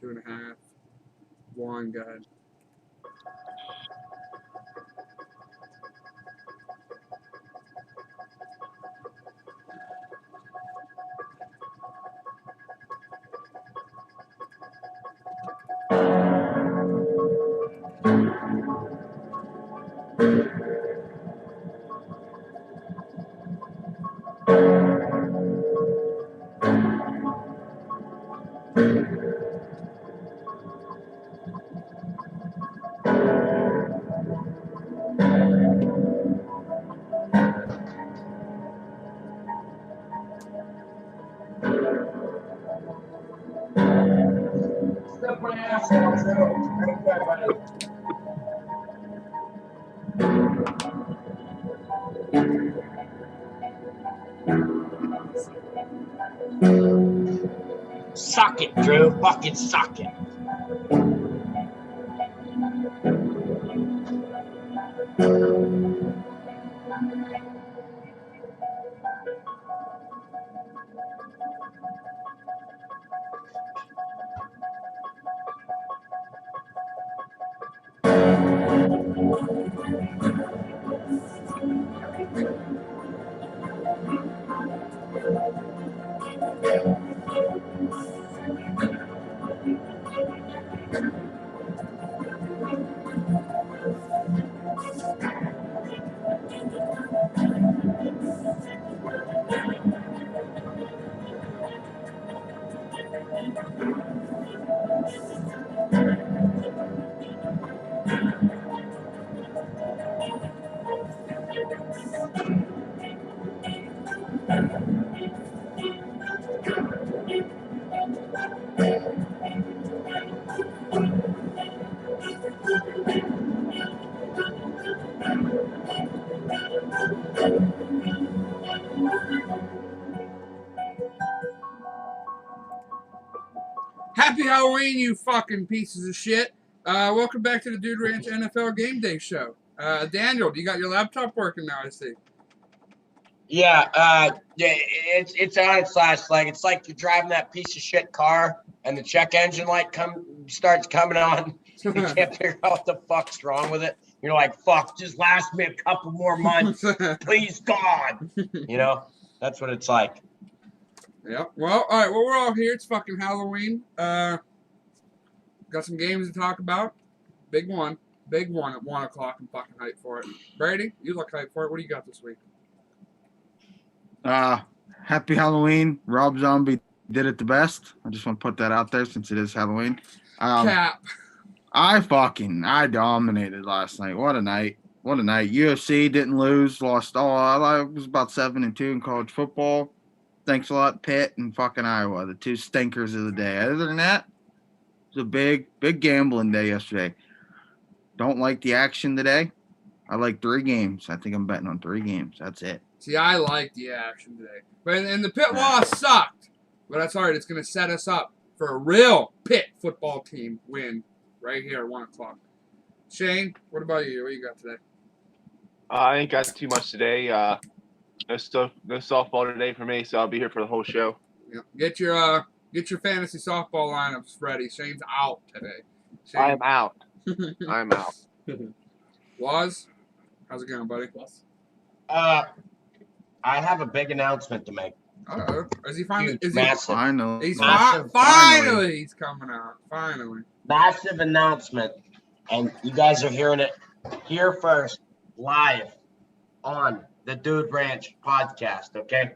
2.5. 1, go ahead. Suck it, Drew. Fucking suck it. Happy Halloween, you fucking pieces of shit. Welcome back to the Dude Ranch NFL Game Day show. Daniel, you got your laptop working now, I see. Yeah, it's on its last leg. It's like you're driving that piece of shit car and the check engine light starts coming on. You can't figure out what the fuck's wrong with it. You're like, fuck, just last me a couple more months. Please, God. You know, that's what it's like. Yeah. Well, all right. Well, we're all here. It's fucking Halloween. Got some games to talk about. Big one at 1 o'clock. I'm fucking hyped for it. Brady, you look hyped for it. What do you got this week? Happy Halloween. Rob Zombie did it the best. I just want to put that out there since it is Halloween. Cap. I dominated last night. What a night. UFC didn't lose, lost all. I was about 7-2 in college football. Thanks a lot, Pitt and fucking Iowa, the two stinkers of the day. Other than that, it was a big gambling day yesterday. Don't like the action today. I like 3 games. I think I'm betting on 3 games. That's it. See, I like the action today. And the Pitt loss sucked. But that's all right. It's going to set us up for a real Pitt football team win right here at 1 o'clock. Shane, what about you? What you got today? I ain't got too much today. No softball today for me, so I'll be here for the whole show. Yeah. Get your fantasy softball lineups ready. Shane's out today. Shane. I am out. I'm out. Waz, how's it going, buddy? I have a big announcement to make. Uh-oh. Is he finally? Huge, Is he? massive. Finally. He's Massive. finally he's coming out. Finally. Massive announcement. And you guys are hearing it here first, live on the Dude Ranch podcast, okay?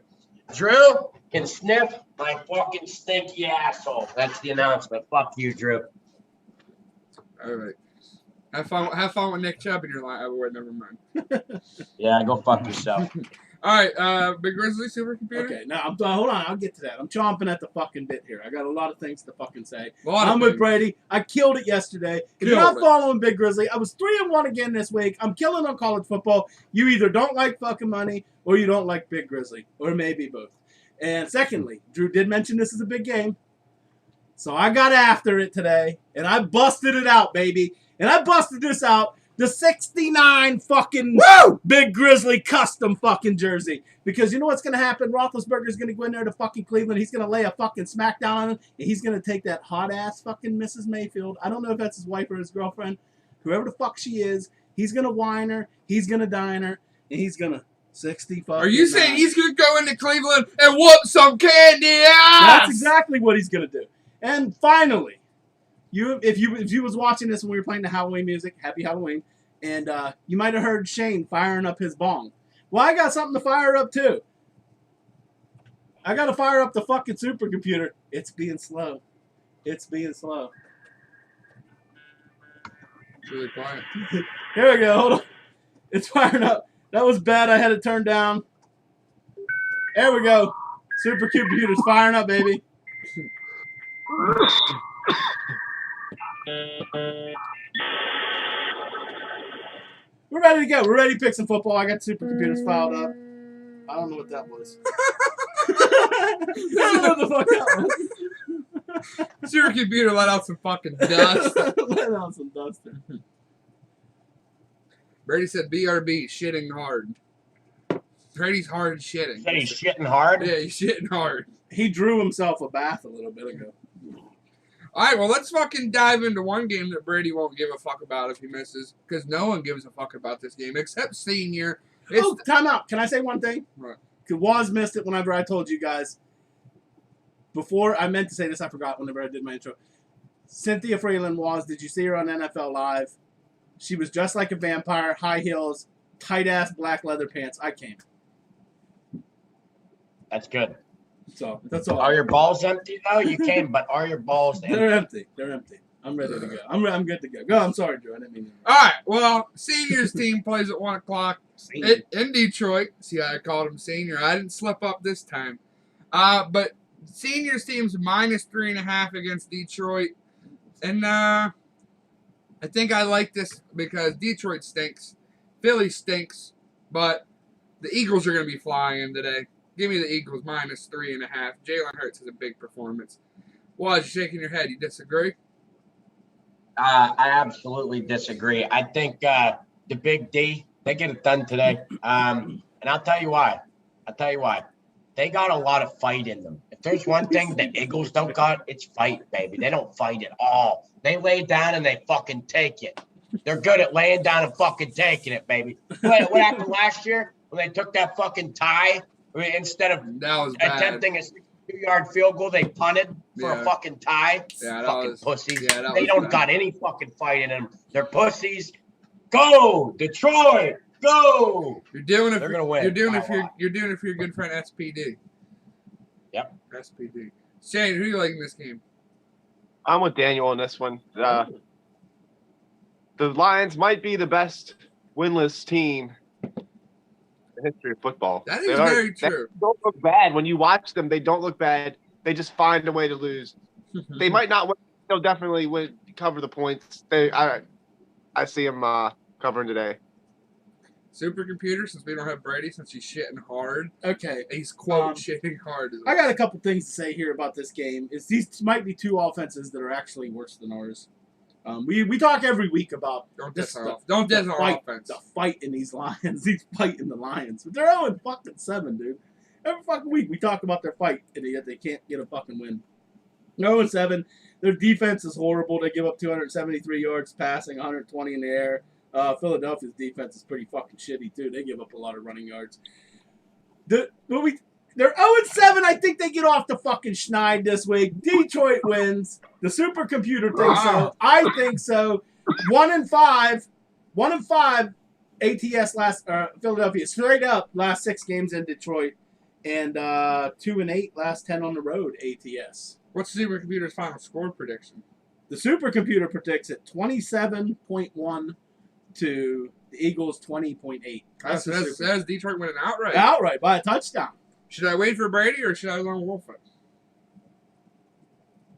Drew can sniff my fucking stinky asshole. That's the announcement. Fuck you, Drew. All right. Have fun with Nick Chubb in your line. Oh, wait, never mind. Yeah, go fuck yourself. All right, Big Grizzly Supercomputer. Okay, now hold on. I'll get to that. I'm chomping at the fucking bit here. I got a lot of things to fucking say. I'm with Brady. I killed it yesterday. If you're not following Big Grizzly, I was 3-1 again this week. I'm killing on college football. You either don't like fucking money or you don't like Big Grizzly, or maybe both. And secondly, Drew did mention this is a big game, so I got after it today and I busted it out, baby. And I busted this out the 69 fucking Big Grizzly custom fucking jersey. Because you know what's going to happen? Roethlisberger's going to go in there to fucking Cleveland. He's going to lay a fucking smackdown on him. And he's going to take that hot-ass fucking Mrs. Mayfield. I don't know if that's his wife or his girlfriend. Whoever the fuck she is. He's going to whine her. He's going to dine her. And he's going to 65. Are you saying he's going to go into Cleveland and whoop some candy ass? That's exactly what he's going to do. And finally, if you was watching this when we were playing the Halloween music, Happy Halloween, and you might have heard Shane firing up his bong. Well, I got something to fire up too. I got to fire up the fucking supercomputer. It's being slow. It's being slow. It's really quiet. Here we go. Hold on. It's firing up. That was bad. I had it turned down. There we go. Supercomputer's firing up, baby. We're ready to go. We're ready to pick some football. I got supercomputers filed up. I don't know what that was. I don't know what the fuck that was. Supercomputer let out some fucking dust. Let out some dust there. Brady said BRB, shitting hard. Brady's hard shitting. Said he's shitting hard? Yeah, he's shitting hard. He drew himself a bath a little bit ago. All right, well, let's fucking dive into one game that Brady won't give a fuck about if he misses, because no one gives a fuck about this game except Senior. Time out. Can I say one thing? Right. Because Waz missed it whenever I told you guys. Before, I meant to say this, I forgot whenever I did my intro. Cynthia Freeland Waz, did you see her on NFL Live? She was dressed like a vampire, high heels, tight-ass black leather pants. I came. That's good. So that's all. Are your balls empty though? You came, but are your balls empty? They're empty. They're empty. I'm ready to go. I'm good to go. Go. I'm sorry, Drew. I didn't mean to. All right, well, Senior's team plays at 1 o'clock in Detroit. See how I called him Senior? I didn't slip up this time. But Senior's team's minus 3.5 against Detroit. And I think I like this because Detroit stinks. Philly stinks. But the Eagles are going to be flying today. Give me the Eagles minus 3.5. Jalen Hurts has a big performance. Why, you shaking your head? You disagree? I absolutely disagree. I think the Big D, they get it done today. And I'll tell you why. They got a lot of fight in them. If there's one thing the Eagles don't got, it's fight, baby. They don't fight at all. They lay down and they fucking take it. They're good at laying down and fucking taking it, baby. What happened last year when they took that fucking tie? I mean, instead of attempting a 62-yard field goal, they punted for a fucking tie. Yeah, fucking pussies. Yeah, they don't got any fucking fight in them. They're pussies. Go Detroit. Go. You're doing it. They're gonna win. You're doing it for your good friend SPD. Yep. SPD. Shane, who are you liking this game? I'm with Daniel on this one. The Lions might be the best winless team in the history of football. That is very true. They don't look bad. When you watch them, they don't look bad. They just find a way to lose. They might not win. They'll definitely cover the points. I see them covering today. Supercomputer, since we don't have Brady, since he's shitting hard. Okay. He's shitting hard. I got a couple things to say here about this game. These might be two offenses that are actually worse than ours. We talk every week about don't diss our offense. The fight in these Lions. These fighting the Lions. But they're 0-7, dude. Every fucking week we talk about their fight, and yet they can't get a fucking win. 0-7. Their defense is horrible. They give up 273 yards passing, 120 in the air. Philadelphia's defense is pretty fucking shitty, too. They give up a lot of running yards. They're 0-7. I think they get off the fucking schneid this week. Detroit wins. The supercomputer thinks so. I think so. 1-5. 1-5. ATS Philadelphia straight up last 6 games in Detroit. And 2-8 last 10 on the road ATS. What's the supercomputer's final score prediction? The supercomputer predicts it 27.1 to the Eagles 20.8. That's Detroit winning outright. Outright by a touchdown. Should I wait for Brady or should I lone wolf it?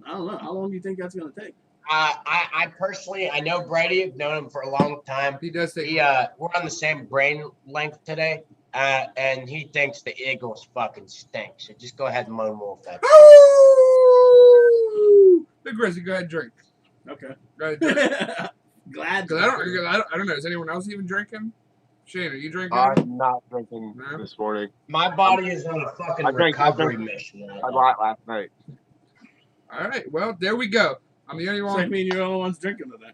I don't know. How long do you think that's going to take? I personally, I know Brady. I've known him for a long time. He does think. We're on the same brain length today, and he thinks the Eagles fucking stink. So just go ahead and lone wolf that. Big Grizzly, go ahead and drink. Okay. Go ahead and drink. Glad. Because I don't know. Is anyone else even drinking? Shane, are you drinking? I'm not drinking No? this morning. My body is on a fucking I drank mission. a lot last night. All right. Well, there we go. I'm the only So one. I mean, you're the only ones drinking today.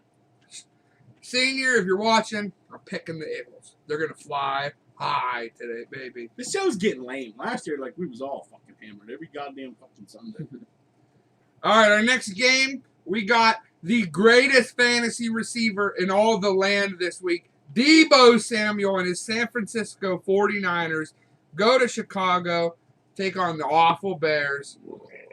Senior, if you're watching, I'm picking the Eagles. They're going to fly high today, baby. This show's getting lame. Last year, like, we was all fucking hammered every goddamn fucking Sunday. All right, our next game, we got the greatest fantasy receiver in all the land this week, Deebo Samuel and his San Francisco 49ers go to Chicago, take on the awful Bears,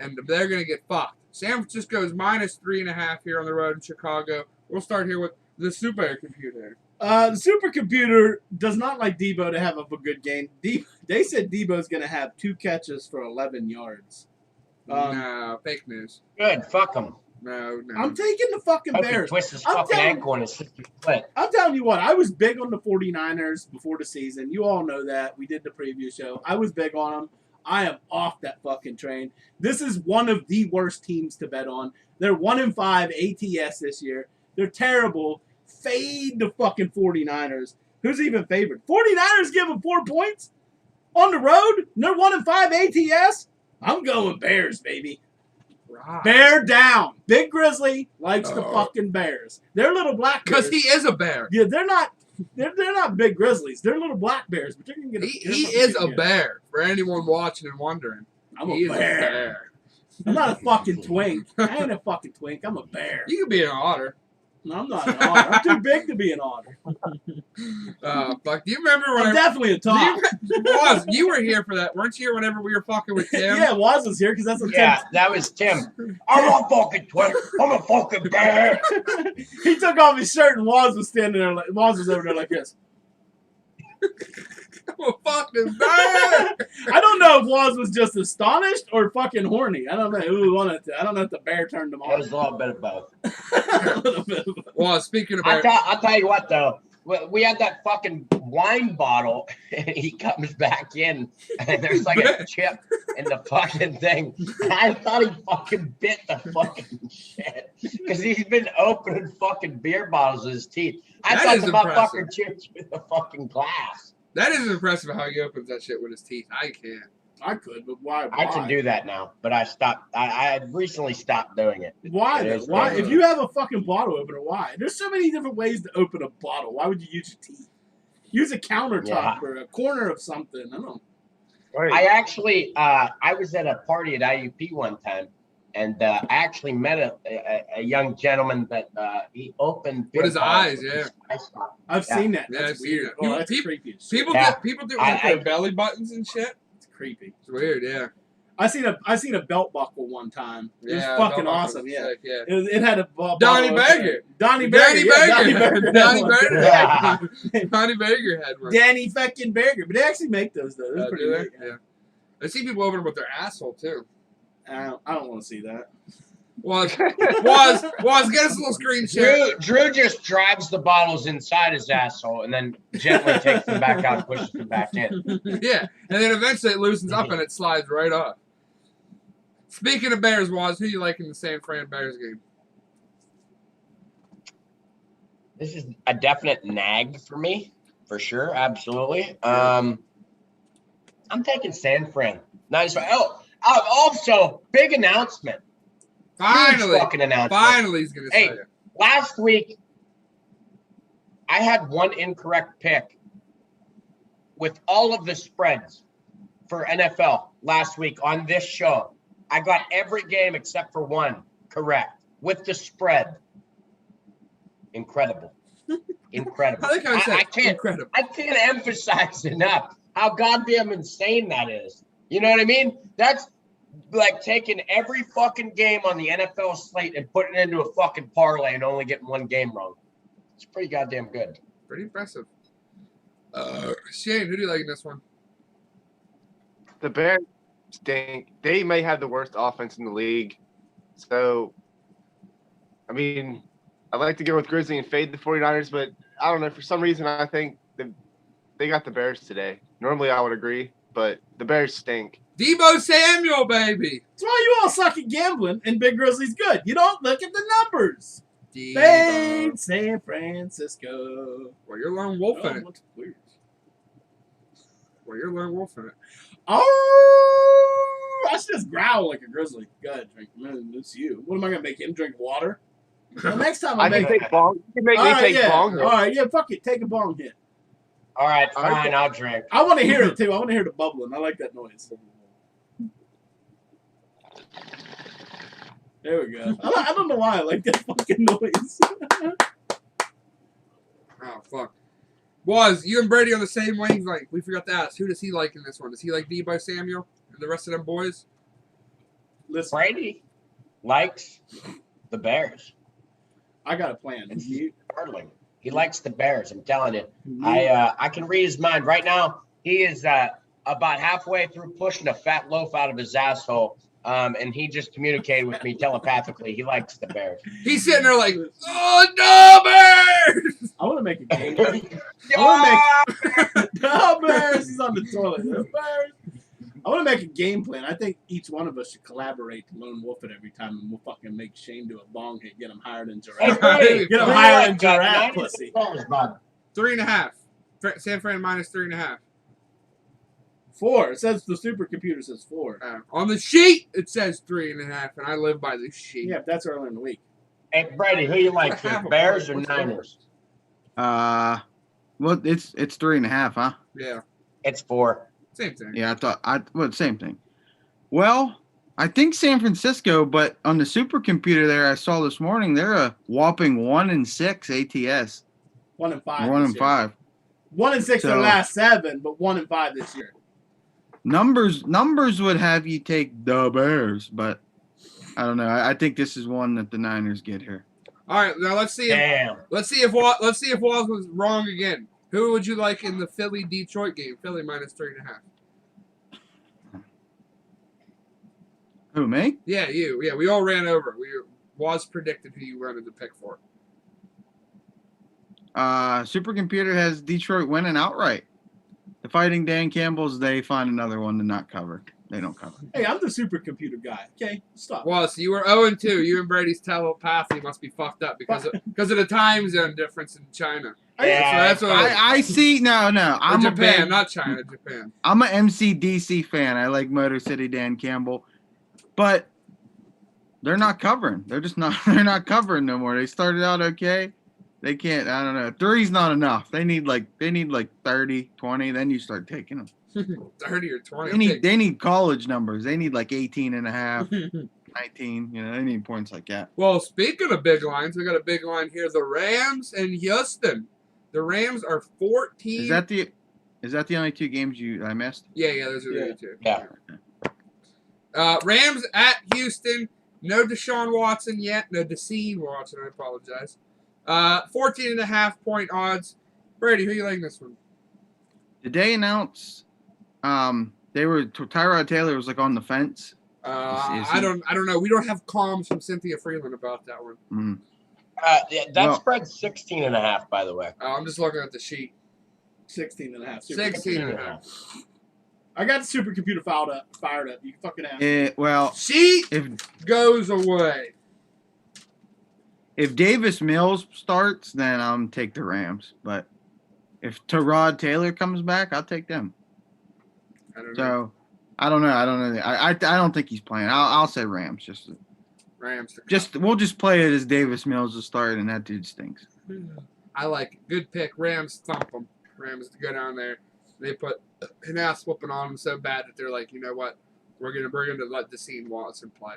and they're going to get fucked. San Francisco is -3.5 here on the road in Chicago. We'll start here with the supercomputer. The supercomputer does not like Deebo to have a good game. They said Deebo's going to have 2 catches for 11 yards. No, fake news. Good, fuck him. No. I'm taking the fucking Hope he Bears. twists his I'm fucking telling- ankle and his sister split. I'm telling you what, I was big on the 49ers before the season. You all know that. We did the preview show. I was big on them. I am off that fucking train. This is one of the worst teams to bet on. They're 1-5 ATS this year. They're terrible. Fade the fucking 49ers. Who's even favored? 49ers give them 4 points on the road. And they're 1-5 ATS. I'm going Bears, baby. Right. Bear down. Big Grizzly likes the fucking Bears. They're little black bears. Because he is a bear. Yeah, they're not big Grizzlies. They're little black bears, but they're gonna get. He is a bear. For anyone watching and wondering, I'm he a is bear. I'm not a fucking twink. I ain't a fucking twink. I'm a bear. You could be an otter. No, I'm not an otter. I'm too big to be an otter. Fuck. Do you remember when I'm definitely a top. Woz, you were here for that, weren't you? Here whenever we were fucking with Tim. Yeah, Woz was here because that's what Yeah, that was Tim. I'm a fucking twin. I'm a fucking bear. He took off his shirt and Woz was standing there. Like, Woz was over there like this. I'm a fucking bear. I don't know if Woz was just astonished or fucking horny. I don't know who wanted to. I don't know if the bear turned him It on. was a little bit of both. A little bit. Well, speaking of I'll tell you what, though. We had that fucking wine bottle, and he comes back in, and there's like a chip in the fucking thing. And I thought he fucking bit the fucking shit. Because he's been opening fucking beer bottles with his teeth. I That thought is the motherfucker impressive. chips with the fucking glass. that is impressive how he opens that shit with his teeth. I can't. I could, but why? I can do that now, but I stopped. I had recently stopped doing it. Why? It Though? is Why? very If you have a fucking bottle opener, why? There's so many different ways to open a bottle. Why would you use your teeth? Use a countertop Yeah. or a corner of something. I don't know. Right. I actually, I was at a party at IUP one time, and I actually met a young gentleman that he opened With his beer bottles eyes, with yeah. his eyes on. I've Yeah. seen that. Yeah, That's I've seen weird. that. Oh, that's People- creepy. As shit. People Yeah. do it with I- their belly buttons and shit. It's creepy. It's weird, yeah. I seen a belt buckle one time. It was Yeah, fucking Bell awesome. Buckles, Yeah. sick, yeah. It had a bottle Donnie opener. Baker. Donnie Danny Baker. Yeah, Baker. Donnie Danny Baker. Baker. Yeah. Donnie Baker had one. Danny fucking Baker. But they actually make those though. Those are pretty Do neat. they? Yeah. I see people open them with their asshole too. I don't want to see that. Was get us a little screen share. Drew just drives the bottles inside his asshole and then gently takes them back out and pushes them back in. Yeah, and then eventually it loosens up and it slides right off. Speaking of Bears, Waz, who you like in the San Fran Bears game? This is a definite nag for me, for sure, absolutely. I'm taking San Fran. Nice. Oh, also, big announcement. Finally, Huge fucking announcement. finally, he's gonna Hey. say it. Last week, I had one incorrect pick with all of the spreads for NFL last week on this show. I got every game except for one correct with the spread. Incredible. Incredible. I think I said incredible. I can't emphasize enough how goddamn insane that is. You know what I mean? That's like taking every fucking game on the NFL slate and putting it into a fucking parlay and only getting one game wrong. It's pretty goddamn good. Pretty impressive. Shane, who do you like in this one? The Bears stink. They may have the worst offense in the league. So, I mean, I'd like to go with Grizzly and fade the 49ers, but I don't know. For some reason, I think they got the Bears today. Normally, I would agree, but the Bears stink. Deebo Samuel, baby. That's why you all suck at gambling and Big Grizzly's good. You don't look at the numbers. Fade San Francisco. Well, you're lone wolf in it. what's weird? Well, you're lone wolf in it. Oh, I should just growl like a grizzly. Go ahead, drink. Man, it's you. What am I gonna make him drink water? Well, next time I make. can take bong. You can make All me right, take yeah. bong. All right, yeah. Fuck it. Take a bong hit. All right, All right. fine. I'll drink. I want to hear it too. I want to hear the bubbling. I like that noise. There we go. I don't know why I like that fucking noise. Oh, fuck. Was you and Brady on the same wavelength? We forgot to ask. Who does he like in this one? Does he like Debo Samuel and the rest of them boys? Listen, Brady likes the Bears. I got a plan. Startling. He likes the Bears. I'm telling you. I can read his mind right now. He is about halfway through pushing a fat loaf out of his asshole. And he just communicated with me telepathically. He likes the Bears. He's sitting there like, oh no, Bears! I want to make a game. No Bears. He's on the toilet. No Bears. I want to make a game plan. I think each one of us should collaborate to lone wolf it every time, and we'll fucking make Shane do a bong hit. Get him higher than giraffe. Get him higher than giraffe pussy. 3.5. San Fran minus 3.5. 4. It says the supercomputer says 4. On the sheet, it says 3.5, and I live by the sheet. Yeah, that's earlier in the week. Hey, Brady, who you like, Half a Bears or point. Niners? Well, it's 3.5, huh? Yeah, It's 4. same thing. Yeah, same thing. Well, I think San Francisco, but on the supercomputer there I saw this morning, they're a whopping 1-6 ATS. 1 and 5. 1 and 5. 1 and 6 their So- last 7, but 1 and 5 this year. Numbers would have you take the Bears, but I don't know. I think this is one that the Niners get here. All right, now let's see. Damn. Let's see if Waz was wrong again. Who would you like in the Philly Detroit game? Philly minus 3.5. Who, me? Yeah, you. Yeah, we all ran over. Waz predicted who you wanted to pick for. Supercomputer has Detroit winning outright. The Fighting Dan Campbells, they find another one to not cover. They don't cover. Hey, I'm the supercomputer guy. Okay, stop. Waz, you were 0-2. You and Brady's telepathy must be fucked up because of the time zone difference in China. Yeah, so that's what I see. No. I'm Japan, not China. Japan. I'm an MCDC fan. I like Motor City Dan Campbell, but they're not covering. They're just not. They're not covering no more. They started out okay. They can't. I don't know. 3's not enough. They need like 30, 20. Then you start taking them. 30 or 20. They need college numbers. They need like 18 and a half, 19. You know, they need points like that. Well, speaking of big lines, we got a big line here. The Rams and Houston. The Rams are 14. Is that the only 2 games I missed? Yeah, those are the two. Yeah. Rams at Houston. No Deshaun Watson yet. No Deshaun Watson. I apologize. 14.5 point odds. Brady, who you like in this one? Did they announce? Tyrod Taylor was like on the fence. I don't know. We don't have comms from Cynthia Freeland about that one. Mm. That spread's 16.5, by the way. I'm just looking at the sheet. 16 and a half. 16.5. I got the supercomputer fired up. You fucking ask. Well, Sheet if goes away. if Davis Mills starts, then I'll take the Rams. But if Tyrod Taylor comes back, I'll take them. I don't know. So I don't know. I don't think he's playing. I'll say Rams. Rams. We'll just play it as Davis Mills to start, and that dude stinks. I like it. Good pick. Rams thump them. Rams to go down there. They put an ass whooping on them so bad that they're like, you know what? We're gonna let Deshaun Watson play.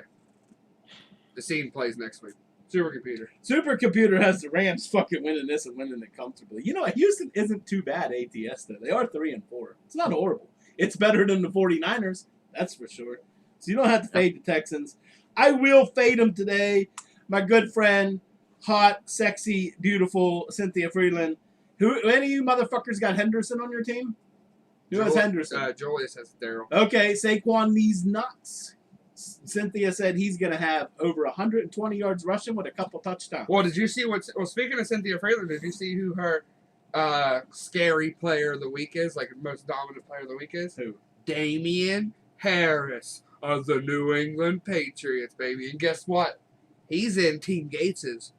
Deshaun plays next week. Supercomputer. Supercomputer has the Rams fucking winning this and winning it comfortably. You know, Houston isn't too bad ATS though. They are 3 and 4. It's not horrible. It's better than the 49ers, that's for sure. So you don't have to fade the Texans. I will fade them today. My good friend, hot, sexy, beautiful Cynthia Freeland. Any of you motherfuckers got Henderson on your team? Who has Henderson? Julius has Darryl. Okay, Saquon needs nuts. Cynthia said he's going to have over 120 yards rushing with a couple touchdowns. Well, did you see speaking of Cynthia Freeland, did you see who her scary player of the week is? Like, most dominant player of the week is? Who? Damian Harris of the New England Patriots, baby. And guess what? He's in Team Gates's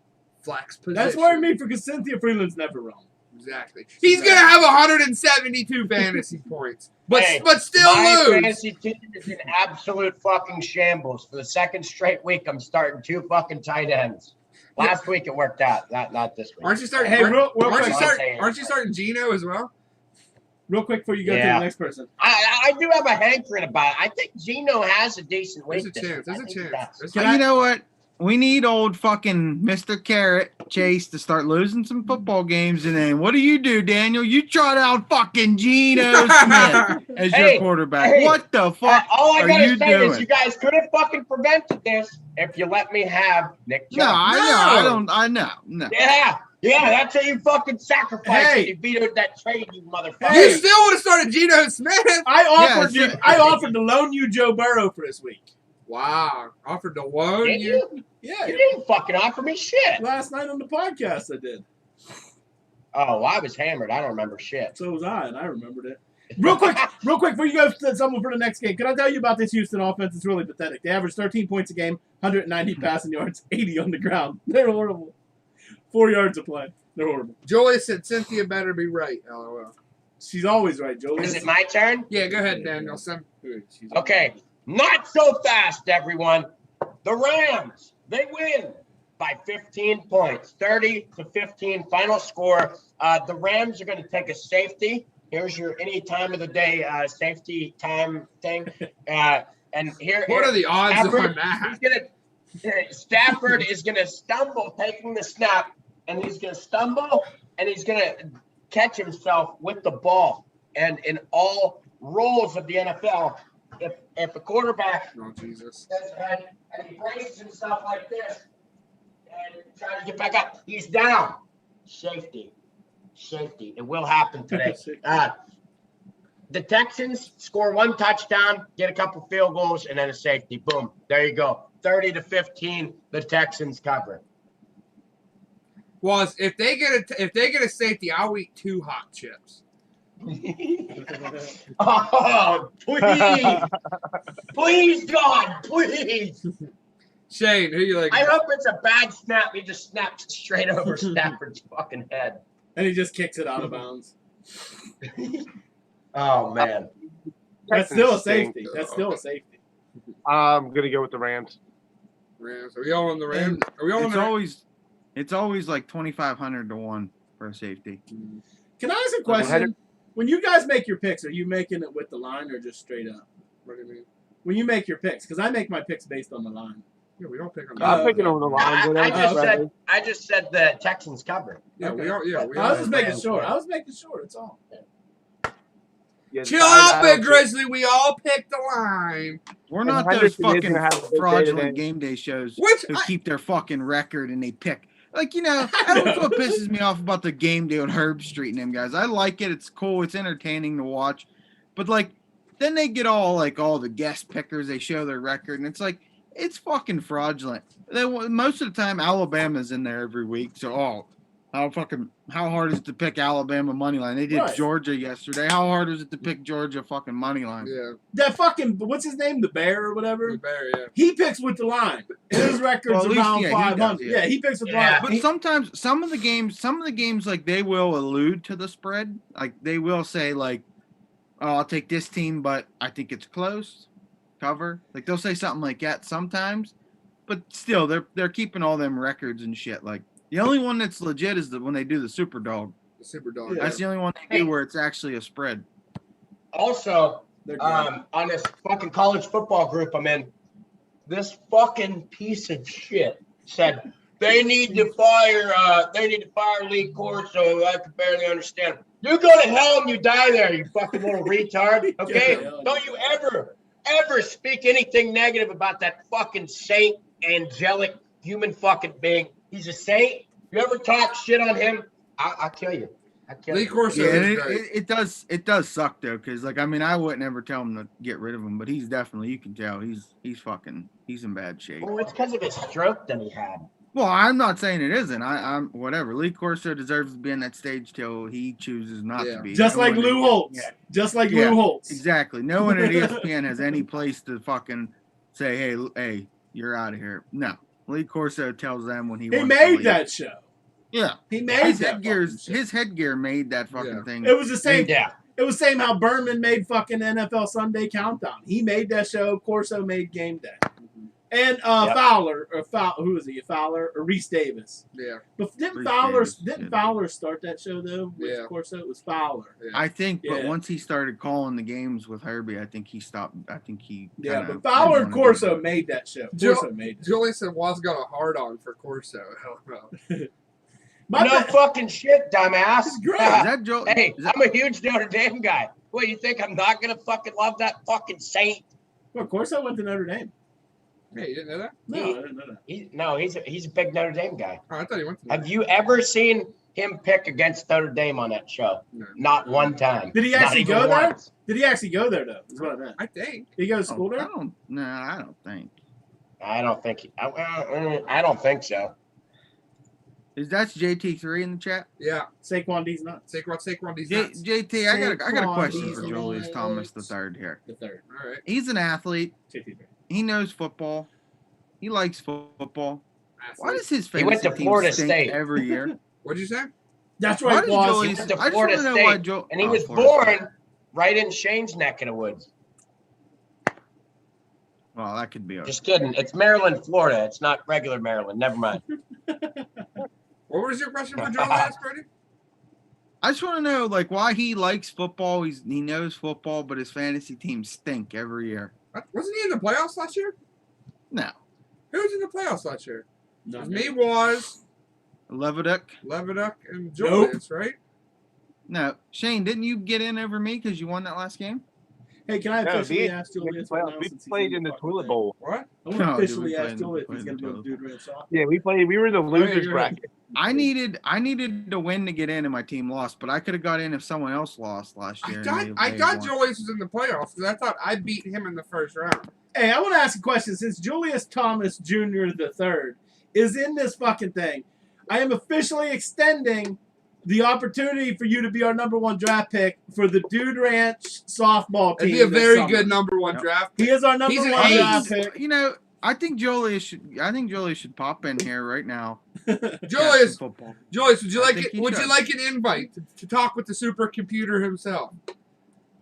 flex position. That's worrying me because Cynthia Freeland's never wrong. Exactly. He's gonna have 172 fantasy points, but still my lose. fantasy team is in absolute fucking shambles. For the second straight week, I'm starting 2 fucking tight ends. Last week it worked out, not this week. Aren't you starting? Hey, aren't you starting Gino as well? Real quick before you go to the next person. I do have a hankering about it. I think Gino has a decent week. There's a chance. You know what? We need old fucking Mr. Carrot Chase to start losing some football games, and then what do you do, Daniel? You trot out fucking Geno Smith as your quarterback. What the fuck all I are gotta you say doing? is you guys could have fucking prevented this if you let me have Nick Chubb. No, I know. Yeah, that's how you fucking sacrifice it. You vetoed that trade, you motherfucker. You still would have started Geno Smith. I offered to loan you Joe Burrow for this week. Wow. Offered to loan you? Yeah. You didn't fucking offer me shit. Last night on the podcast I did. Oh, well, I was hammered. I don't remember shit. So was I, and I remembered it. Real quick, before you go to someone for the next game, can I tell you about this Houston offense? It's really pathetic. They average 13 points a game, 190 passing yards, 80 on the ground. They're horrible. 4 yards a play. They're horrible. Julius said Cynthia better be right. LOL. She's always right, Julius. Is it my turn? Yeah, go ahead, Danielson. Okay. Not so fast, everyone. The Rams, they win by 15 points, 30-15 final score. The Rams are going to take a safety. Here's your any time of the day safety time thing. And here, what are the odds on that? Stafford is going to stumble taking the snap, and he's going to stumble, and he's going to catch himself with the ball. And in all roles of the NFL, if a quarterback does and he braces himself like this and trying to get back up, he's down. Safety. It will happen today. The Texans score 1 touchdown, get a couple field goals, and then a safety. Boom. There you go. 30-15. The Texans cover. Was if they get a safety, I'll eat 2 hot chips. Oh, please, God, please. Shane, who you like? I hope it's a bad snap. He just snapped straight over Stafford's fucking head, and he just kicks it out of bounds. Oh man, that's still a safety. I'm gonna go with the Rams. Are we all on the Rams? Are we all on the? It's always like 2,500 to 1 for a safety. Can I ask a question? When you guys make your picks, are you making it with the line or just straight up? What do you mean? When you make your picks, because I make my picks based on the line. Yeah, we don't pick on. I'm picking on the line. I just said the Texans cover. Yeah, okay. we are. I was just making sure. That's all. Yeah, chill out, Big Grizzly. We all picked the line. We're not those fucking fraudulent game day shows who keep their fucking record and they pick. Like, that's what pisses me off about the Game Day on Herb Street and them guys. I like it. It's cool. It's entertaining to watch. But, then they get all the guest pickers. They show their record. And it's it's fucking fraudulent. Most of the time, Alabama's in there every week. So, how hard is it to pick Alabama money line? They did Georgia yesterday. How hard is it to pick Georgia fucking money line? Yeah. That fucking, what's his name? The Bear or whatever? The Bear, yeah. He picks with the line. His record's around 500. He picks with the line. But sometimes, some of the games, they will allude to the spread. They will say, oh, I'll take this team, but I think it's close. Cover. They'll say something like that sometimes. But still, they're keeping all them records and shit. The only one that's legit is when they do the Super Dog. The Super Dog. That's the only one they do where it's actually a spread. Also, on this fucking college football group I'm in, this fucking piece of shit said they need to fire Lee Corso. I can barely understand. You go to hell and you die there, you fucking little retard. Okay? Don't you ever speak anything negative about that fucking saint, angelic human fucking being. He's a saint. If you ever talk shit on him, I'll kill you. Lee Corso is great. It does suck though, because I wouldn't ever tell him to get rid of him, but he's definitely, you can tell he's in bad shape. Well, it's because of his stroke that he had. Well, I'm not saying it isn't. I'm whatever. Lee Corso deserves to be in that stage till he chooses not to be. Just like Lou Holtz. Just like Lou Holtz. Exactly. No one at ESPN has any place to fucking say, hey, you're out of here. No. Lee Corso tells them when he He wants to made leave. that show. Yeah. He made His that headgear, fucking show. his headgear made that fucking thing. It was the same. Yeah. It was the same how Berman made fucking NFL Sunday Countdown. He made that show. Corso made Game Day. And Fowler, who is he? Fowler or Reese Davis? Yeah. But didn't Reese Fowler Davis, didn't yeah. Fowler start that show though? With Yeah. Corso, it was Fowler. Yeah. I think, but Yeah. once he started calling the games with Herbie, I think he stopped. I think he. Yeah, kinda but Fowler and didn't wanna do Corso that. made that show. Joe- Corso made it. Julie said Waz got a hard on for Corso. Hell no. My No bad- fucking shit, dumbass. It's great. Is that Joe? Hey, is that- I'm a huge Notre Dame guy. What, you think I'm not gonna fucking love that fucking Saint? Well, Corso went to Notre Dame. Hey, you didn't know that? No, I didn't know that. He's a big Notre Dame guy. Oh, I thought he went to Have you ever seen him pick against Notre Dame on that show? No. Not one time. Did he Not actually even go there? once. Did he actually go there though? Is what I meant. I think. Did he go to school I there? don't. No, I don't think. I don't think. I don't think so. Is that JT3 in the chat? Yeah. Saquon D's nuts. Saquon D's nuts. JT, I got a Saquon question for D's Julius Thomas nuts. III here. The third. All right. He's an athlete. JT3. He knows football. He likes football. Why Athlete. does his He went fantasy to team Florida stink State. every year? What'd you say? That's Why right, does Waz. Julius? went to I just Florida want to know why State, Joe. And he oh, was Florida State. born right in Shane's neck of the woods. Well, that could be. Just kidding. It's Maryland, Florida. It's not regular Maryland. Never mind. What was your question for Julius, Brady? I just want to know, like, why he likes football. He knows football, but his fantasy teams stink every year. What? Wasn't he in the playoffs last year? No, Who was in the playoffs last year? It Not was me. me, was Levituk. Levituk, and Julius, right? No, Shane, didn't you get in over me because you won that last game? Hey, can I No, officially me- ask Julius right now we since he's played in the fucking toilet thing? bowl. What? I want to No, dude, we officially played ask in- Julius if played he's in going to the go to Dude Ranch Softball. Yeah, we played. We were in the losers you're- bracket. I needed to win to get in, and my team lost. But I could have got in if someone else lost last year. I thought Julius was in the playoffs because I thought I beat him in the first round. Hey, I want to ask a question. Since Julius Thomas Jr. III is in this fucking thing, I am officially extending the opportunity for you to be our #1 draft pick for the Dude Ranch softball team. It'd be a this very summer. good #1 draft. He is our number He's an one ace. draft pick. You know, I think Julius should pop in here right now. Julius, Chat some football. Julius, would you I like think it? he Would you should. like an invite to talk with the supercomputer himself?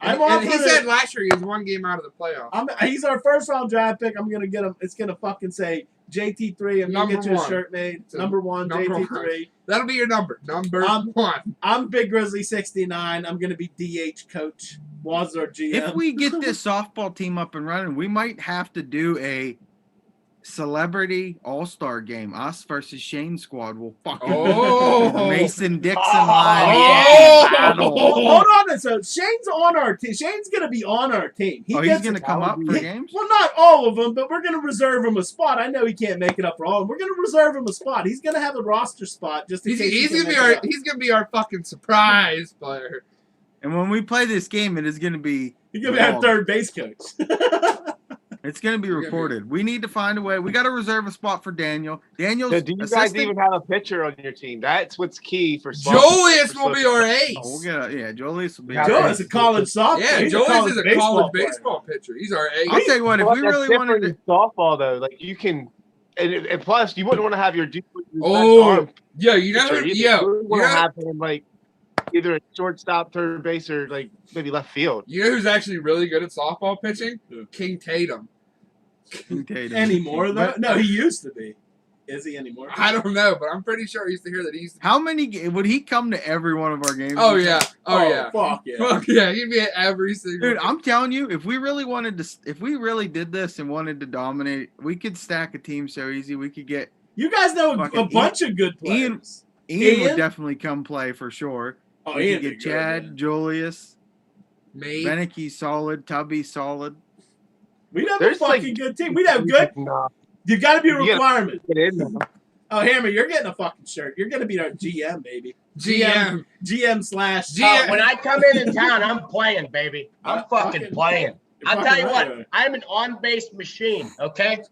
I'm And he offering said it. last year he was 1 game out of the playoffs. He's our first round draft pick. I'm gonna get him. It's gonna fucking say JT3. I'm gonna get you a #1. shirt made. So, #1 number JT3. That'll be your number. Number Um, 1. I'm Big Grizzly 69. I'm gonna be DH coach. Was our GM. If we get this softball team up and running, we might have to do a celebrity all-star game. Us versus Shane squad will fucking Oh. Mason Dixon Oh, line. yeah. Battle. Hold on. So Shane's on our team. Shane's gonna be on our team. Oh, he's gets gonna a- come up for he- games. Well, not all of them, but we're gonna reserve him a spot. I know he can't make it up for all of them. We're gonna reserve him a spot. He's gonna have a roster spot just in case. He's he gonna be can make it up. he's gonna be our fucking surprise player. And when we play this game, it is gonna be He's gonna be our third base coach. it's gonna be recorded. We need to find a way. We got to reserve a spot for Daniel. Daniel's So do you guys assistant- even have a pitcher on your team? That's what's key for Julius will be our ace. Oh, we'll get a, Julius will be. Yeah, our Joe ace. is a college softball. Yeah, He's Julius is a college player. baseball pitcher. He's our ace. I'll tell you what. If Well, we that's really different wanted to, in softball though, like you can, and plus you wouldn't want to have your Oh, arm yeah, you know, pitcher. yeah, You want to yeah. have him like either a shortstop, third base, or like maybe left field. You know who's actually really good at softball pitching? King Tatum. Anymore though? But No, he used to be. Is he anymore? I don't know, but I'm pretty sure I used to hear that he used to. How many would he come to every one of our games? Oh yeah, oh yeah, Fuck yeah. fuck yeah, he'd be at every single. Dude, I'm telling you, if we really wanted to, if we really did this and wanted to dominate, we could stack a team so easy. We could get You guys know a Fucking bunch of good Ian- players. Ian would definitely come play for sure. Oh, We Ian could would get be good, Chad, man. Julius, Me. Beneke solid, Tubby solid. We'd have There's a fucking like- good team. We'd have good. Nah, You got to be a You gotta- requirement. get in there. Oh, Hammer, you're getting a fucking shirt. You're gonna be our GM, baby. GM. GM slash. GM. When I come in town, I'm playing, baby. I'm fucking playing. I'll tell you what, I'm an on-base machine, okay?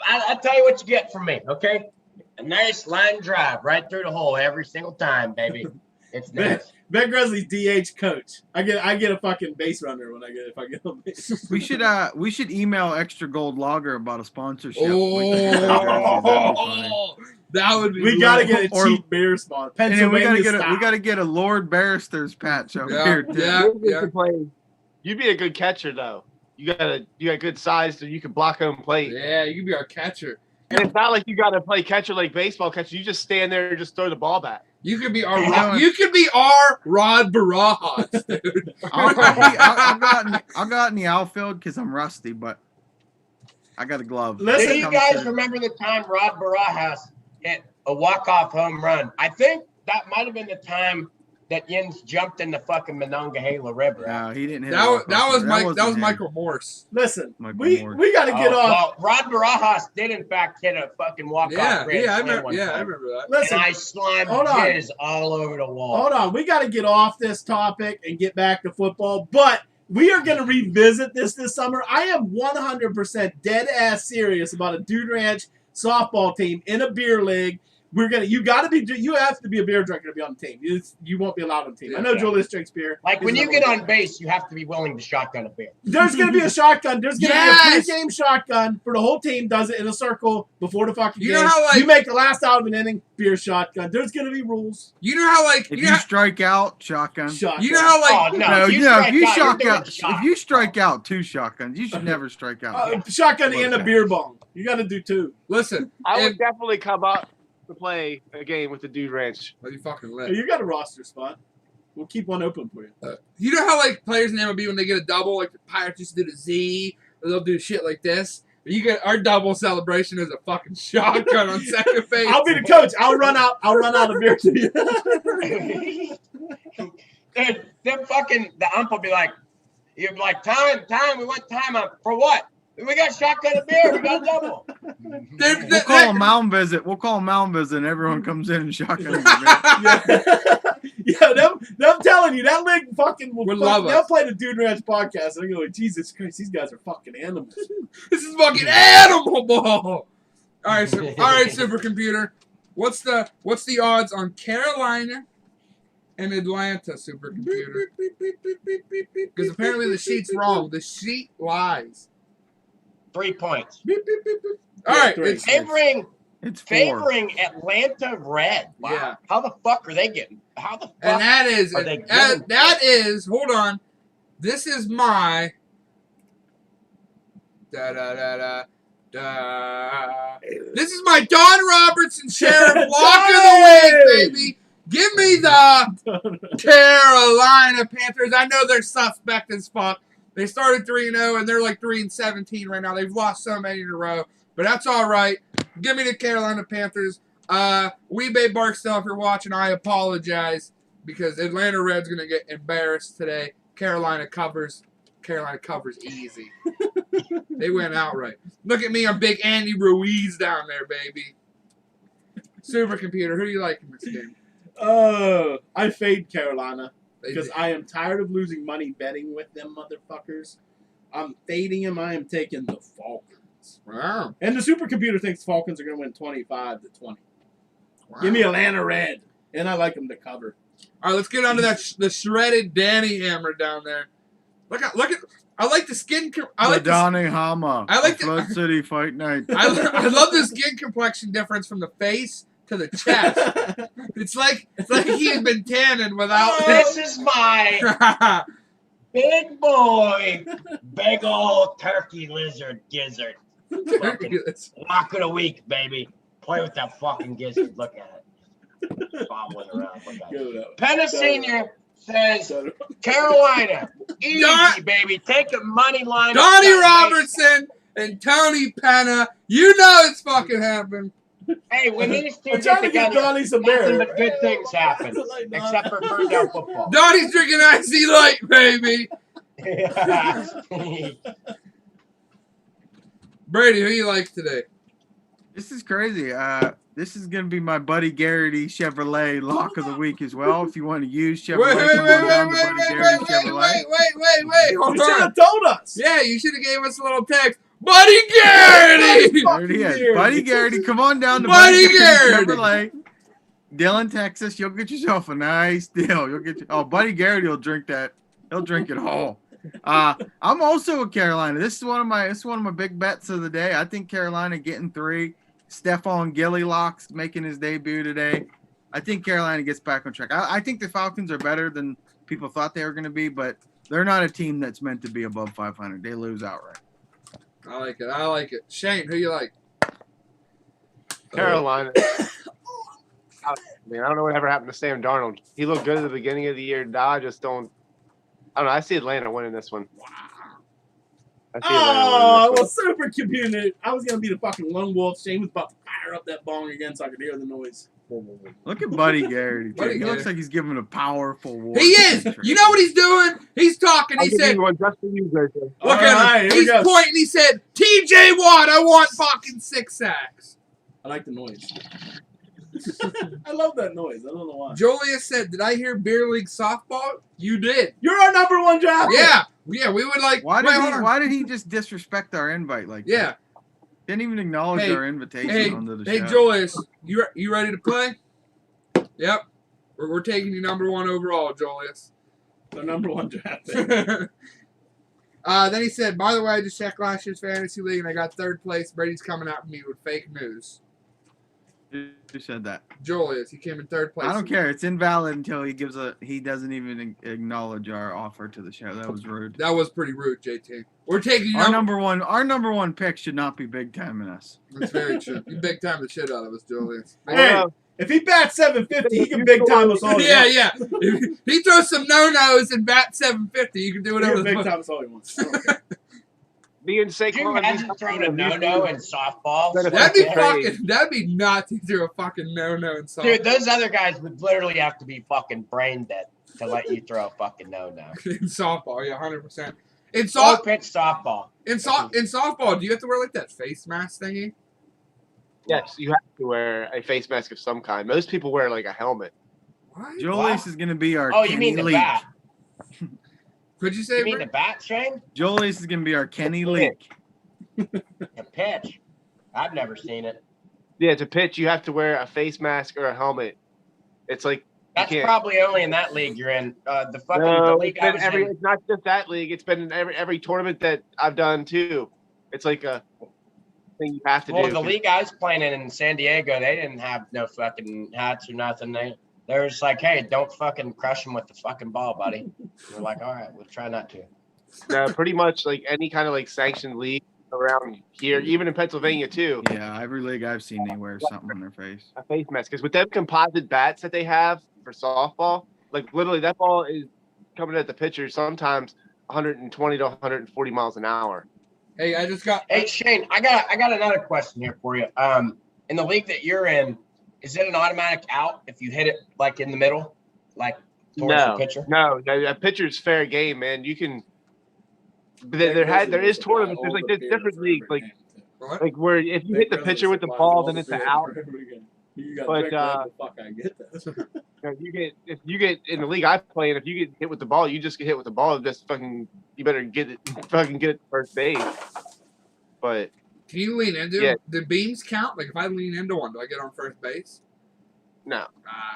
I'll tell you what you get from me, okay? A nice line drive right through the hole every single time, baby. It's nuts. Big Grizzlies DH coach. I get a fucking base runner if I get a base. We should email Extra Gold Lager about a sponsorship. Oh, that would be. We gotta get a cheap beer spot. And then we Pennsylvania gotta get a Lord Barrister's patch over here too. Yeah. You'd be a good catcher though. You got good size, so you can block home plate. Yeah, you can be our catcher. And it's not like you got to play catcher like baseball catcher. You just stand there and just throw the ball back. You could be our Rod Barajas, dude. I'll go out in the outfield because I'm rusty, but I got a glove. Do you guys remember the time Rod Barajas hit a walk-off home run? I think that might have been the time that Yins jumped in the fucking Monongahela River. No, he didn't hit that was Michael Morse. Listen, we got to get off. Well, Rod Barajas did in fact hit a fucking walk-off. I remember that. Listen, and I slimed jizz all over the wall. Hold on, we got to get off this topic and get back to football, but we are going to revisit this summer. I am 100% dead ass serious about a Dude Ranch softball team in a beer league. You have to be a beer drinker to be on the team. You won't be allowed on the team. I know Julius drinks beer. Like when you get on base, you have to be willing to shotgun a beer. There's going to be a shotgun. There's going to be a pre-game shotgun for the whole team. Does it in a circle before the fucking game. You know how you make the last out of an inning, beer shotgun. There's going to be rules. You know how if you strike out, shotgun. You know how if you strike out 2 shotguns, you should never strike out. Shotgun and a beer bong. You got to do 2. Listen, I would definitely come up to play a game with the Dude Ranch. Well, you fucking lit. Hey, you got a roster spot. We'll keep one open for you. You know how like players in MLB when they get a double, like the Pirates used to do the Z, or they'll do shit like this. You get our double celebration is a fucking shotgun on second base. I'll be the coach. I'll run out a beer to you. Then fucking the ump will be like, you're like, time, we want time up for what? We got shotgun a beer. We got double. We'll call a mound visit. And everyone comes in and shotguns. them telling you that league fucking will love us. They'll play the Dude Ranch podcast and they're going, Jesus Christ, these guys are fucking animals. This is fucking animal ball. All right, supercomputer. What's the odds on Carolina and Atlanta, supercomputer? Because apparently the sheet's wrong. The sheet lies. 3 points. All right, it's favoring 4. Atlanta red. Wow. Yeah. How the fuck are they getting? How the fuck? And that is. Hold on. This is my. This is my Don Robertson Sheriff Lock of the Week, baby. Give me the Carolina Panthers. I know they're suspect as fuck. They started 3-0 and they're like 3-17 right now. They've lost so many in a row, but that's all right. Give me the Carolina Panthers. Weebay Barksdale, if you're watching, I apologize because Atlanta Red's gonna get embarrassed today. Carolina covers. Carolina covers easy. They went outright. Look at me, I'm big Andy Ruiz down there, baby. Supercomputer, who do you like in this game? I fade Carolina. Because I am tired of losing money betting with them motherfuckers. I'm fading them. I am taking the Falcons. Wow. And the supercomputer thinks Falcons are going to win 25-20. Wow. Give me Atlanta Red. And I like them to cover. All right, let's get on to the shredded Danny Hammer down there. Look at. I like the skin. Donny Hama. I like Flood City Fight Night. I love the skin complexion difference from the face to the chest. It's like he's been tanning without. This is my big boy, big old turkey lizard gizzard. Lock of the week, baby. Play with that fucking gizzard. Look at it. Bobbling around. Penna Senior says Carolina, easy, baby. Take a money line. Donnie Robertson and Tony Penna. You know it's fucking happened. Hey, when these two I'm trying to get Donnie some beer. Nothing but good things happen, except for bird down football. Donnie's drinking icy light, baby. Brady, who you like today? This is crazy. This is going to be my Buddy Garrity Chevrolet lock of the week as well. If you want to use Chevrolet, come on down to Buddy Garrity Chevrolet. Wait. Hold You on. should have told us. Yeah, you should have gave us a little text. Buddy Garrity! There it is. Buddy Garrity, come on down to Buddy Garrity Garrity. Chevrolet. Dylan, Texas, you'll get yourself a nice deal. You'll get Buddy Garrity will drink that. He'll drink it all. I'm also with Carolina. This is one of my big bets of the day. I think Carolina getting 3. Stephon Gilly-Locks making his debut today. I think Carolina gets back on track. I think the Falcons are better than people thought they were going to be, but they're not a team that's meant to be above 500. They lose outright. I like it. Shane, who you like? Carolina. I mean, I don't know whatever happened to Sam Darnold. He looked good at the beginning of the year. I just don't. I don't know. I see Atlanta winning this one. Wow. Oh, well, super computer. I was going to be the fucking lone wolf. Shane was about to fire up that bong again so I could hear the noise. Look at Buddy Garrity. Buddy He Garrity. looks like he's giving a powerful war. He is. You know what he's doing? He's talking. He said, one just for you, Gertrude. look at him. He's pointing. He said, TJ Watt, I want fucking 6 sacks. I like the noise. I love that noise. I don't know why. Julius said, did I hear beer league softball? You did. You're our number 1 draft. Yeah. Yeah, we would like. Why did he just disrespect our invite like that? Yeah. Didn't even acknowledge our invitation onto the show. Hey, Julius, you ready to play? Yep. We're taking you number 1 overall, Julius. The number 1 draft pick. Then he said, by the way, I just checked last year's fantasy league and I got 3rd place. Brady's coming at me with fake news. Who said that? Julius, he came in 3rd place. I don't care. It's invalid until he doesn't even acknowledge our offer to the show. That was rude. That was pretty rude, JT. We're taking you our number one pick should not be big time in us. That's very true. You big time the shit out of us, Julius. Hey, if he bats 750, he can big time us all. Yeah, yeah. If he throws some no-nos and bat 750, you can do whatever. He can big time us all he wants. Okay. Being Can you imagine throwing a no-no in softball? That'd be nuts to throw a fucking no-no in softball. Dude, those other guys would literally have to be fucking brain dead to let you throw a fucking no-no. In softball, yeah, 100%. In pitch softball. In softball, do you have to wear like that face mask thingy? Yes, you have to wear a face mask of some kind. Most people wear like a helmet. What? Julius is going to be our you mean the Leak. bat? Could you say? You mean the bat, Shane? Julius is going to be our Kenny Leak. The pitch. I've never seen it. Yeah, to pitch, you have to wear a face mask or a helmet. It's like that's probably only in that league you're in. The league I was in. It's not just that league. It's been in every tournament that I've done too. It's like a thing you have to do. Well, the league I was playing in San Diego, they didn't have no fucking hats or nothing. They were just like, hey, don't fucking crush him with the fucking ball, buddy. We're like, all right, we'll try not to. No, pretty much like any kind of like sanctioned league around here, even in Pennsylvania too. Yeah, every league I've seen, they wear something on their face. A face mask. Because with them composite bats that they have for softball, like literally that ball is coming at the pitcher sometimes 120 to 140 miles an hour. Hey, Hey, Shane, I got another question here for you. In the league that you're in, is it an automatic out if you hit it like in the middle, like towards the pitcher? No, a pitcher's fair game, man. You can. There is tournaments. There's like there's different leagues, like where if you hit the pitcher with the ball, then it's an out. But I get this. if you get in the league I play, and if you get hit with the ball, you just get hit with the ball. Just fucking, you better get it to first base. But can you lean into it? Do beams count? Like if I lean into one, do I get on first base? No.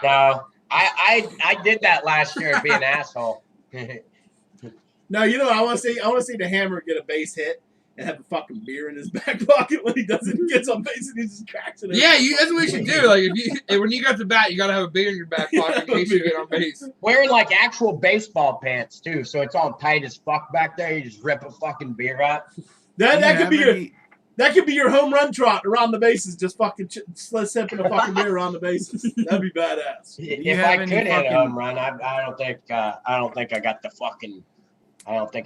No. I did that last year and be an asshole. No, you know what I want to see? I want to see the Hammer get a base hit and have a fucking beer in his back pocket when he does it. He gets on base and he just cracks it. Yeah, that's what we should do. Like when you got the bat, you got to have a beer in your back pocket in case you get on base. Wearing like actual baseball pants too, so it's all tight as fuck back there. You just rip a fucking beer out. That could be your home run trot around the bases, just fucking sipping a fucking beer around the bases. That'd be badass. If I could hit a home run, I don't think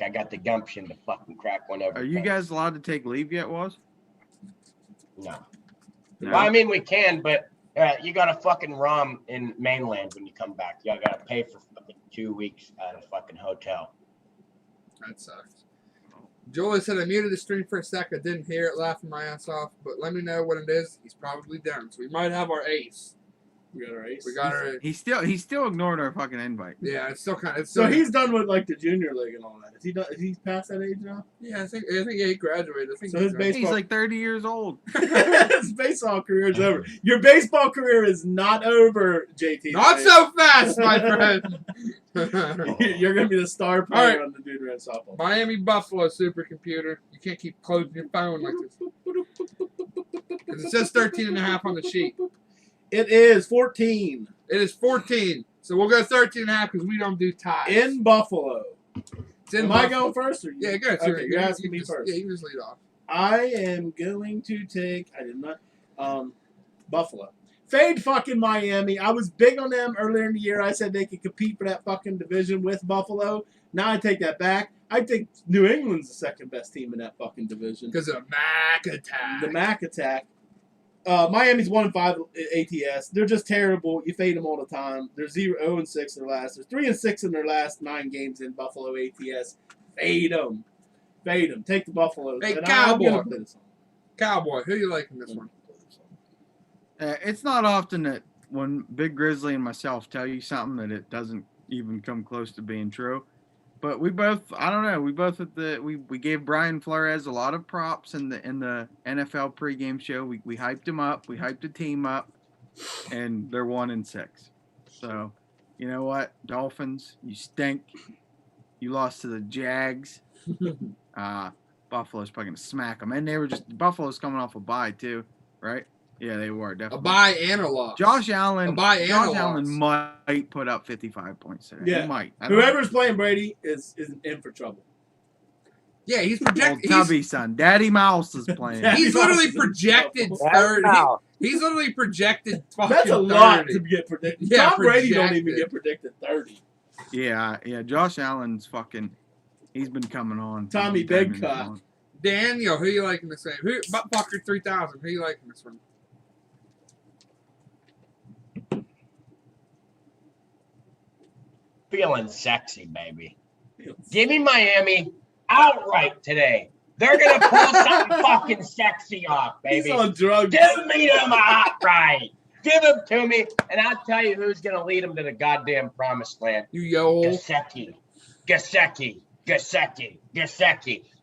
I got the gumption to fucking crack one over. Are you guys allowed to take leave yet, Was? No. Well, I mean, we can, but you got to fucking ROM in mainland when you come back. You got to pay for fucking 2 weeks at a fucking hotel. That sucks. Julie said, I muted the stream for a sec. I didn't hear it, laughing my ass off. But let me know what it is. He's probably down. So we might have our ace. We got a race. We got our. He still ignored our fucking invite. Yeah, it's still kind of. It's So still, he's done with like the junior league and all that. Is he done? Is he past that age now? Yeah, I think he graduated. I think So his He's like 30 years old. His baseball career is over. Your baseball career is not over, JT. Not so fast, my friend. You're gonna be the star player on the Dude Ranch softball. Miami Buffalo supercomputer. You can't keep closing your phone like this. 'Cause it says 13.5 on the sheet. It is 14 It is 14. So we'll go 13.5 because we don't do ties. in Buffalo. It's in Am I Buffalo. going first or you? Yeah, go. Okay, you're asking me just, first. Yeah, you just lead off. I am going to take. I did not. Buffalo. Fade fucking Miami. I was big on them earlier in the year. I said they could compete for that fucking division with Buffalo. Now I take that back. I think New England's the second best team in that fucking division. Because of Mac attack. The Mac attack. Miami's 1-5 ATS. They're just terrible. You fade them all the time. They're 0-6 in their last. They're 3-6 in their last 9 games in Buffalo ATS. Fade them. Fade them. Take the Buffalo. Hey, And Cowboy. I'm gonna play this one. Cowboy. Who you like in this one? It's not often that when Big Grizzly and myself tell you something that it doesn't even come close to being true. But we both, I don't know, we gave Brian Flores a lot of props in the NFL pregame show. We hyped him up, we hyped the team up, and they're 1-6. So, you know what, Dolphins, you stink. You lost to the Jags. Buffalo's probably gonna smack them, and Buffalo's coming off a bye too, right? Yeah, they were A definitely. bye and a loss. Josh Allen. A bye and Josh a Allen loss. might put up 55 points today. Yeah. He might. I don't know. Whoever's playing Brady is in for trouble. Yeah, he's Old projected. Tubby son, Daddy Mouse is playing. He's literally projected 30. He's literally projected fucking That's a lot 30. to get predicted. Yeah, Tom Brady don't projected. even get predicted 30. Yeah. Josh Allen's fucking. He's been coming on. Tommy Time Big and Cock. on. Daniel, who you like in this game? Buttfucker 3000. Who you like in this one? Feeling sexy, baby. Give me Miami outright today. They're going to pull something fucking sexy off, baby. He's on drugs. Give me them outright. Give them to me, and I'll tell you who's going to lead them to the goddamn promised land. You yo. Gesicki.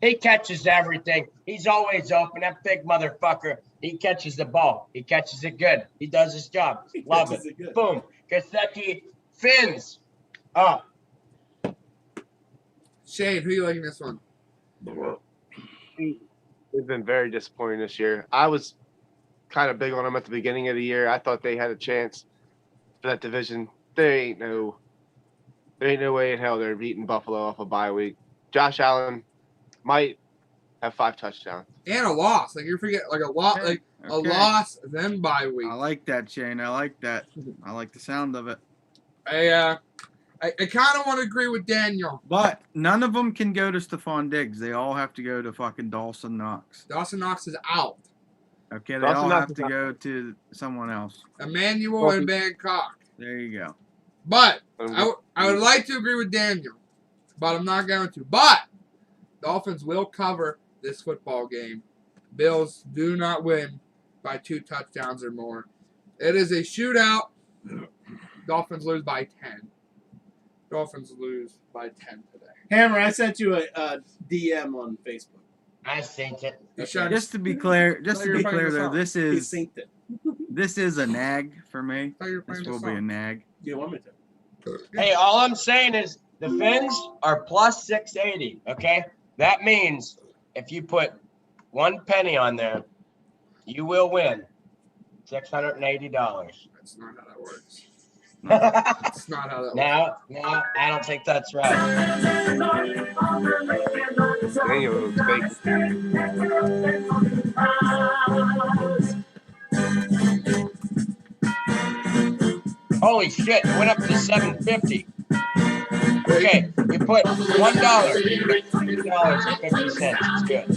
He catches everything. He's always open. That big motherfucker. He catches the ball. He catches it good. He does his job. Love catches it. it good. Boom. Gesicki fins up. Shane, who you like in this one? They've been very disappointing this year. I was kind of big on them at the beginning of the year. I thought they had a chance for that division. There ain't no way in hell they're beating Buffalo off a bye week. Josh Allen might have 5 touchdowns. And a loss. Like you forget, like a lot, Okay. like a Okay. loss, then bye week. I like that, Shane. I like that. I like the sound of it. I kind of want to agree with Daniel. But none of them can go to Stephon Diggs. They all have to go to fucking Dawson Knox. Dawson Knox is out. Okay, they Dawson all Knox have is to out. go to someone else. Emmanuel and Bangkok. There you go. But I would like to agree with Daniel, but I'm not going to. But Dolphins will cover this football game. Bills do not win by 2 touchdowns or more. It is a shootout. Dolphins lose by 10. Dolphins lose by 10 today. Hammer, I sent you a DM on Facebook. I think it. You should- Just to be clear, you're playing though, the this He is synced it. a nag for me. thought you were playing This the will be a song. nag. Do you want me to? Hey, all I'm saying is the fins are plus 680. Okay, that means if you put 1 penny on there, you will win $680. That's not how that works. That's not how that works. No, I don't think that's right. Daniel was fake. Holy shit, it went up to 750. Okay, you put $1, $2.50. It's good.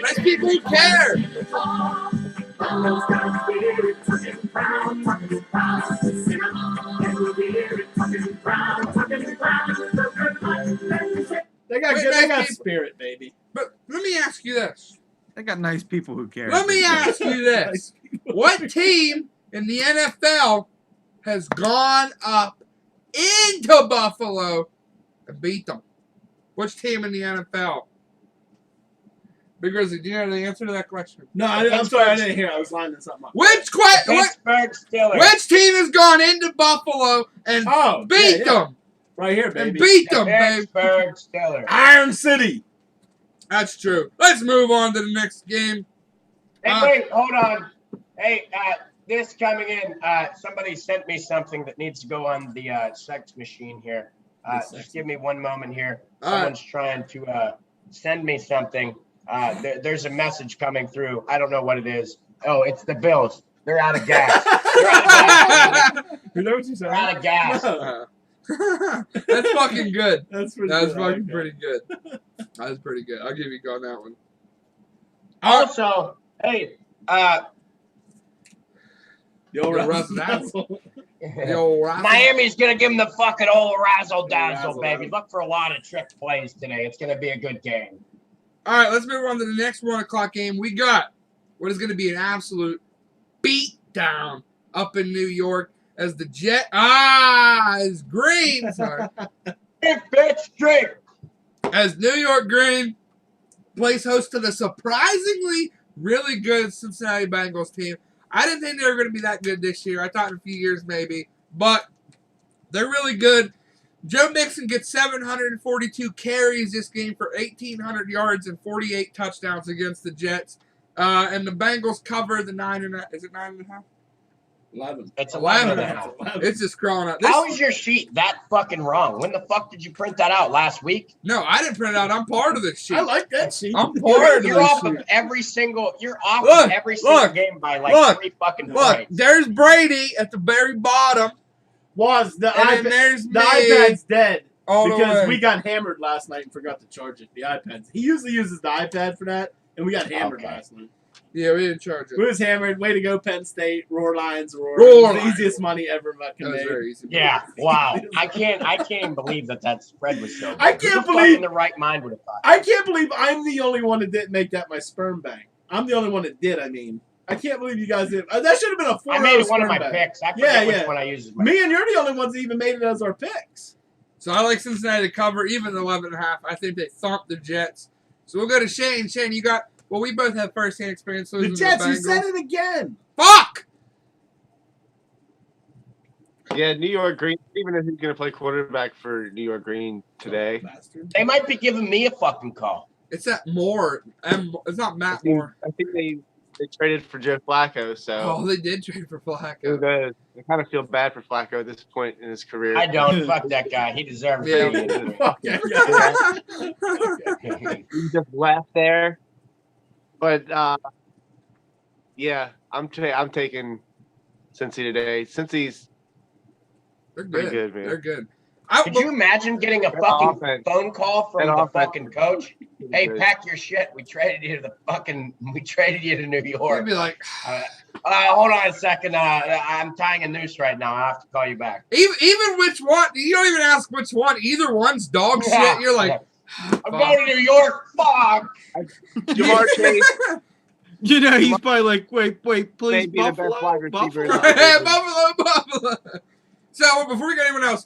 Nice people who care. They got they got people. spirit, baby. But let me ask you this. They got nice people who care. Let me ask you this. What team in the NFL has gone up into Buffalo and beat them? Which team in the NFL? Big Grizzly, do you know the answer to that question? No, I'm sorry, I didn't hear. I was lining something up. Which Pittsburgh Steelers. Which team has gone into Buffalo and beat them? Right here, baby. And beat them, baby. Pittsburgh Steelers. Iron City. That's true. Let's move on to the next game. Hey, wait, hold on. Hey, this coming in, somebody sent me something that needs to go on the sex machine here. Just give me one moment here. Someone's trying to send me something. There's a message coming through. I don't know what it is. Oh, it's the Bills. They're out of gas. They're out of gas. You know what you said? They're out of gas. That's fucking good. That's pretty That's good. fucking pretty good. That's pretty good. I'll give you a go on that one. Also, hey, The old Razzle razzle. The old Razzle. Miami's going to give them the fucking old razzle dazzle, Razzle baby. dazzle. Look for a lot of trick plays today. It's going to be a good game. All right, let's move on to the next 1 o'clock game. We got what is going to be an absolute beatdown up in New York as the Jet. Is Green. Sorry. Big bitch drink. As New York Green plays host to the surprisingly really good Cincinnati Bengals team. I didn't think they were going to be that good this year. I thought in a few years maybe, but they're really good. Joe Mixon gets 742 carries this game for 1,800 yards and 48 touchdowns against the Jets. And the Bengals cover the 9.5. Is it 9.5? 11. It's 11 11. It's just crawling out. How is your sheet that fucking wrong? When the fuck did you print that out? Last week? No, I didn't print it out. I'm part of this sheet. I like that sheet. I'm part of You're this off sheet. of every single. You're off Look, of every single look, game by like look, 3 fucking Look, points. there's Brady at the very bottom, Was the and then iPad? there's The me iPad's dead all the because way. we got hammered last night and forgot to charge it. The iPad. He usually uses the iPad for that, and we got hammered Okay. last night. Yeah, we didn't charge it. We was hammered. Way to go, Penn State. Roar Lions, roar. Roar It was the Lions. easiest money ever fucking That was made. very easy. Yeah, wow. I can't even believe that spread was so good. I can't Who the fuck believe- in the right mind would have thought. I can't believe I'm the only one that didn't make that my sperm bank. I'm the only one that did. I mean, I can't believe you guys did. That should have been a 4 I made it one of my bank. picks. I forget Yeah, which yeah. one I used. As my Me and you're the only ones that even made it as our picks. So I like Cincinnati to cover even the 11.5. I think they thumped the Jets. So we'll go to Shane. Shane, you got. Well, we both have first-hand experience losing The to Jets, the you Bengals. said it again. Fuck! Yeah, New York Green. Even if he's going to play quarterback for New York Green today, Bastard. They might be giving me a fucking call. It's that Moore. It's not Matt Moore. I think they traded for Joe Flacco. So Oh, they did trade for who Flacco. knows? I kind of feel bad for Flacco at this point in his career. I don't. Fuck that guy. He deserves Yeah. it. Okay, yeah. He just left there. But yeah, I'm taking Cincy today. Cincy's They're pretty good. good, man. They're good. Could you imagine getting a That fucking offense- phone call from that the offense- fucking coach? Hey, Good. pack your shit. We traded you to New You'd York. be like, Hold on a second. I'm tying a noose right now. I have to call you back. even which one? You don't even ask which one. Either one's dog shit. You're like, I'm going to New York. Fuck. Jamar Chase, You know, he's probably like, wait, please, Maybe the best Buffalo, wide receiver in Buffalo. the Buffalo. So before we get anyone else,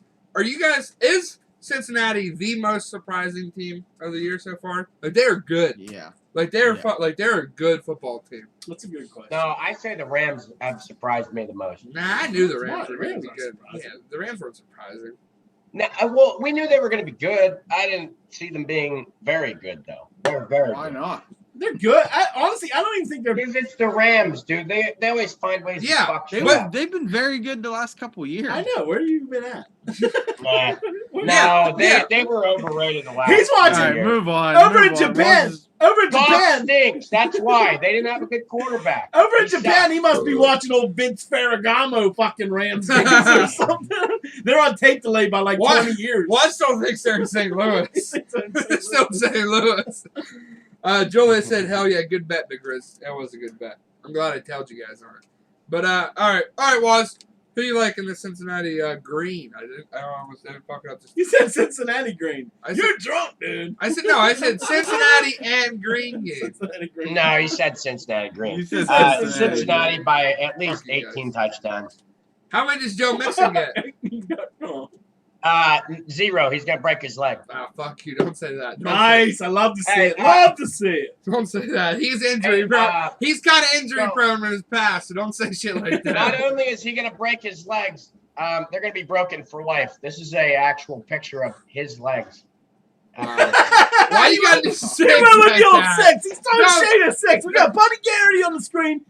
is Cincinnati the most surprising team of the year so far? Like they're good. Yeah. Like they're Yeah. they're a good football team. That's a good question. No, I say the Rams have surprised me the most. Nah, I knew the Rams What? were going to Rams be aren't good. surprising. Yeah, the Rams weren't surprising. Now, well, we knew they were going to be good. I didn't see them being very good, though. They're very Why good. not? They're good. Honestly, I don't even think they're. Because it's the Rams, dude. They always find ways Yeah, to fuck shit They've up. been very good the last couple of years. I know. Where have you been at? Nah. Yeah, No, yeah. they were overrated the last He's watching- All right, year. move on. Over in move on. Japan. What's- Over in Goff Japan. stinks. That's why. They didn't have a good quarterback. Over in He Japan, sucks. he must be watching old Vince Ferragamo fucking Rams games or something. They're on tape delay by like What? 20 years. Well, I still think they're in St. Louis. Still St. Louis. Julia said, "Hell yeah, good bet, Big Riz. That was a good bet. I'm glad I told you guys on it." But all right, Waz. Who you like in the Cincinnati green? I almost didn't fuck it up. You said Cincinnati green. I said, You're drunk, dude. I said no. I said Cincinnati and green game. Cincinnati green. No, he said Cincinnati Green. You said Cincinnati by at least Fuck you 18 touchdowns. How many does Joe Mixon get? 0. He's gonna break his leg. Ah, fuck you! Don't say that. Don't Nice. I love to see Hey, it. Love to see it. Don't say that. He's injury prone. He's kind of injury prone in his past, so don't say shit like that. Not only is he gonna break his legs, they're gonna be broken for life. This is a actual picture of his legs. Why you gotta do 6? He went with like the old that? 6. He's throwing shade at 6. We got Buddy Garrity on the screen.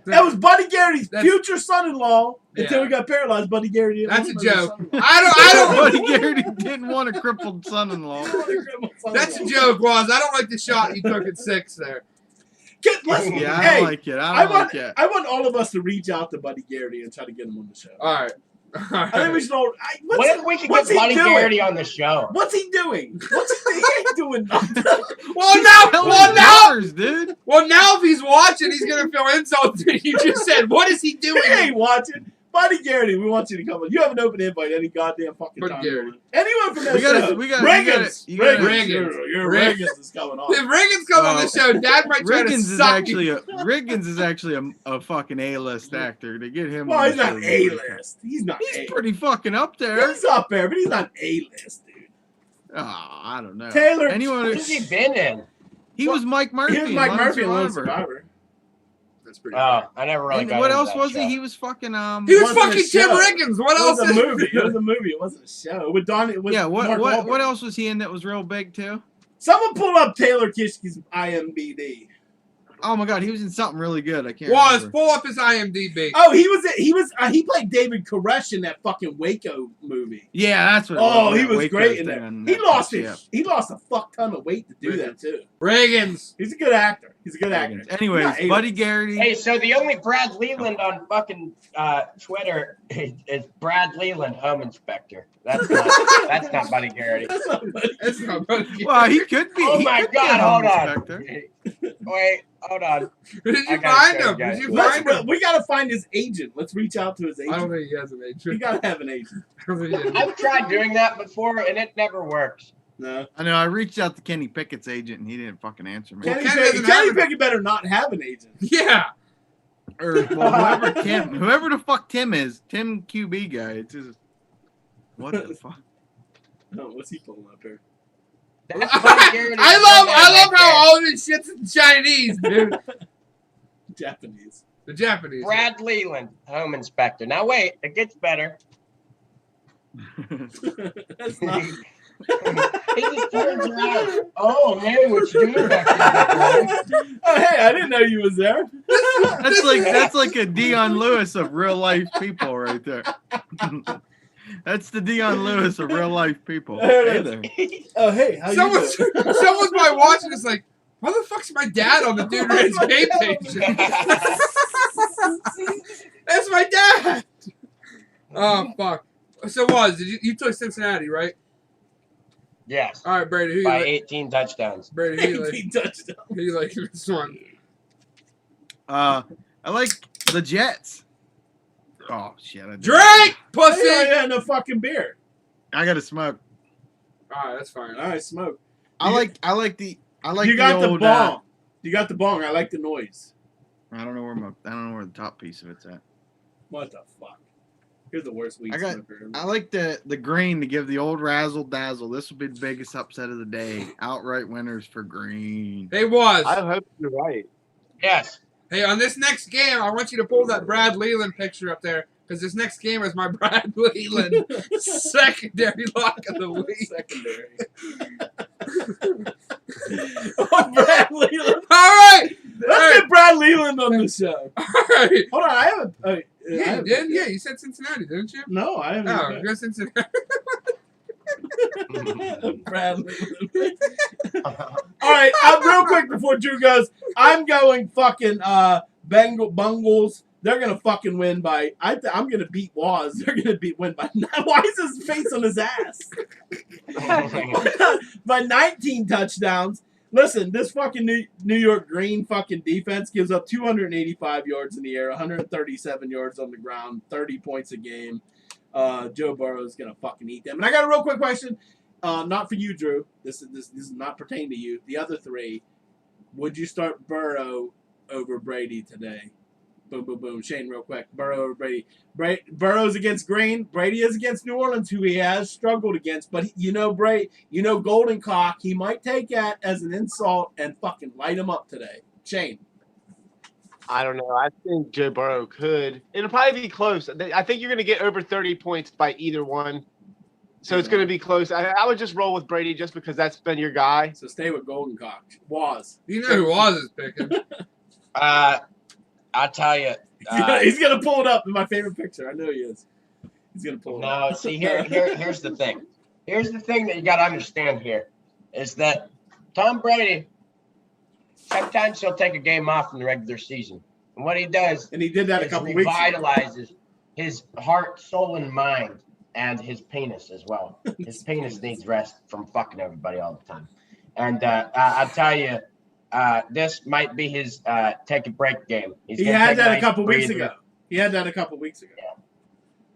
That was Buddy Garrity's future son-in-law until he got paralyzed. Buddy Garrity. That's a joke. I don't. Buddy Garrity didn't want a crippled son-in-law. That's a joke, Waz. I don't like the shot you took at 6 there. Listen, Yeah, I hey, don't like it. I don't like it. I want all of us to reach out to Buddy Garrity and try to get him on the show. All right. I think we should all. What if we could get Buddy Garrity on the show? What's he doing? He ain't doing nothing. Dude. Well, now if he's watching, he's gonna feel insulted. You just said, "What is he doing?" He ain't watching. Buddy Garrity, we want you to come on. You have an open invite any goddamn fucking Buddy time. Garrity. Anyone from that show. Reagan's Reagan's is coming on. If Reagan's come on the show, Dad might try to suck you. Riggins is actually a fucking A-list actor. To get him. Well, on he's not A-list. He's not. He's pretty fucking up there. He's up there, but he's not A-list, dude. Oh, I don't know. Taylor. Anyone? Who's he been in? He was Mike Murphy. He was Mike Murphy in Lone Survivor. That's pretty. Oh, I never really And got what into else that was show. he? He was fucking He was wasn't fucking a Tim show. Riggins. What It else? was a movie. It was a movie. It wasn't a show. With Donnie. With Yeah. Mark What Wahlberg. else was he in that was real big too? Someone pull up Taylor Kishke's IMDb. Oh my God, he was in something really good. I can't. Was remember. pull up his IMDb. Oh, he played David Koresh in that fucking Waco movie. Yeah, that's what. Oh, it he was Waco great in thing that. on He Netflix, lost a fuck ton of weight to do that too. Reagan's. He's a good actor. He's a good actor. Anyways, Not Buddy Garrity. Hey, so the only Brad Leland on fucking Twitter is Brad Leland, Home Inspector. That's not Buddy Garrity. That's not Buddy. Well, he could be. Oh he my could be a God, home hold on. inspector. Wait, hold on. Where did I you gotta find show him? you guys. Did you find him? We gotta find his agent. Let's reach out to his I don't agent. think he has an agent. You gotta have an agent. I don't think he has an I've tried doing that before, and it never works. No. I know. I reached out to Kenny Pickett's agent, and he didn't fucking answer me. Kenny Kenny doesn't have Pickett better not have an agent. Yeah. Or well, whoever the fuck Tim is, Tim QB guy. It's just what the fuck. No, what's he pulling up here? That's Buddy Garrity. I love how all this shit's in Chinese, dude. Japanese. The Japanese. Brad Leland, Home Inspector. Now wait, it gets better. That's not. He just turns around. Oh man, what you doing back there? Oh, hey, I didn't know you was there. That's like a Dion Lewis of real life people right there. That's the Dion Lewis of real life people. Hey there. Oh, hey, how you doing? Someone's probably watching this like, why the fuck's my dad on the Dude Ranch game page? That's my dad. Oh fuck. So you took Cincinnati, right? Yes. All right, Brady. Who By you like? 18 touchdowns. Brady, who you like? 18 touchdowns. Who you like in this one? I like the Jets. Oh shit! I did. Drake, pussy. Yeah, no fucking beer. I gotta smoke. All right, that's fine. All right, smoke. I like the You got the old, bong. You got the bong. I like the noise. I don't know where the top piece of it's at. What the fuck? You're the worst weed I got- smoker. I like the green to give the old razzle dazzle. This will be the biggest upset of the day. Outright winners for green. Hey, was. I hope you're right. Yes. Hey, on this next game, I want you to pull that Brad Leland picture up there because this next game is my Brad Leland secondary lock of the week. Secondary. Oh, Brad Leland. All right. Let's get Brad Leland on the show. All right. Hold on, I haven't. Yeah, you did. Yeah, you said Cincinnati, didn't you? No, I haven't. Oh, go Cincinnati. Brad Leland. All right, real quick before Drew goes, I'm going fucking Bungles. They're gonna fucking win by. I'm gonna beat Waz. They're gonna win by. Why is his face on his ass? By 19 touchdowns. Listen, this fucking New York Green fucking defense gives up 285 yards in the air, 137 yards on the ground, 30 points a game. Joe Burrow is gonna fucking eat them. And I got a real quick question, not for you, Drew. This is not pertaining to you. The other three, would you start Burrow over Brady today? Boom, boom, boom. Shane, real quick. Burrow over Brady. Burrow's against Green. Brady is against New Orleans, who he has struggled against. But Golden Cock, he might take that as an insult and fucking light him up today. Shane. I don't know. I think Joe Burrow could. It'll probably be close. I think you're going to get over 30 points by either one. So it's going to be close. I would just roll with Brady just because that's been your guy. So stay with Golden Cock. Waz. You know who Waz is picking. I'll tell you. He's going to pull it up in my favorite picture. I know he is. He's going to pull it up. No, see, here's the thing. Here's the thing that you got to understand here is that Tom Brady, sometimes he'll take a game off in the regular season. And what he does and he did that a couple weeks ago. Revitalizes his heart, soul, and mind, and his penis as well. His penis needs rest from fucking everybody all the time. And I'll tell you, this might be his take a break game. He had that a couple weeks ago. Yeah.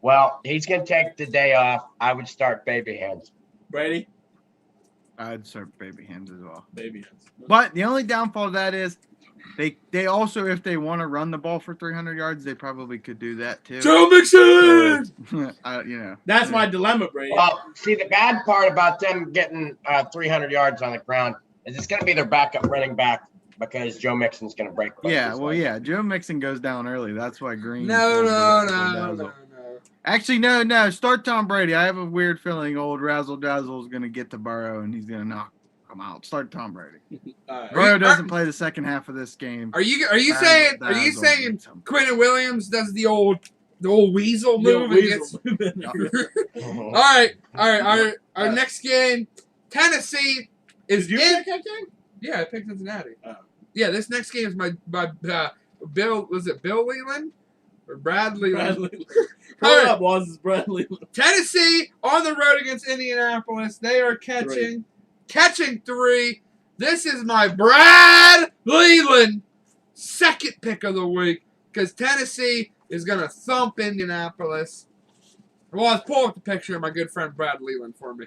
Well, he's going to take the day off. I would start baby hands. Brady? I'd start baby hands as well. Baby hands. But the only downfall of that is they also, if they want to run the ball for 300 yards, they probably could do that too. Joe Mixon! That's my dilemma, Brady. Well, see, the bad part about them getting 300 yards on the ground is it's going to be their backup running back because Joe Mixon's going to break. Joe Mixon goes down early. That's why Green. No. Actually, no. Start Tom Brady. I have a weird feeling old Razzle Dazzle is going to get to Burrow and he's going to knock him out. Start Tom Brady. Burrow doesn't play the second half of this game. Are you saying Quentin Williams does the old weasel move against? All right. Our next game, Tennessee is. Did you pick that game? Yeah, I picked Cincinnati. Yeah, this next game is my Bill. Was it Bill Leland or Brad Leland? Hold up, was Brad Leland. Tennessee on the road against Indianapolis. They are catching 3. This is my Brad Leland second pick of the week because Tennessee is going to thump Indianapolis. Well, let's pull up the picture of my good friend Brad Leland for me.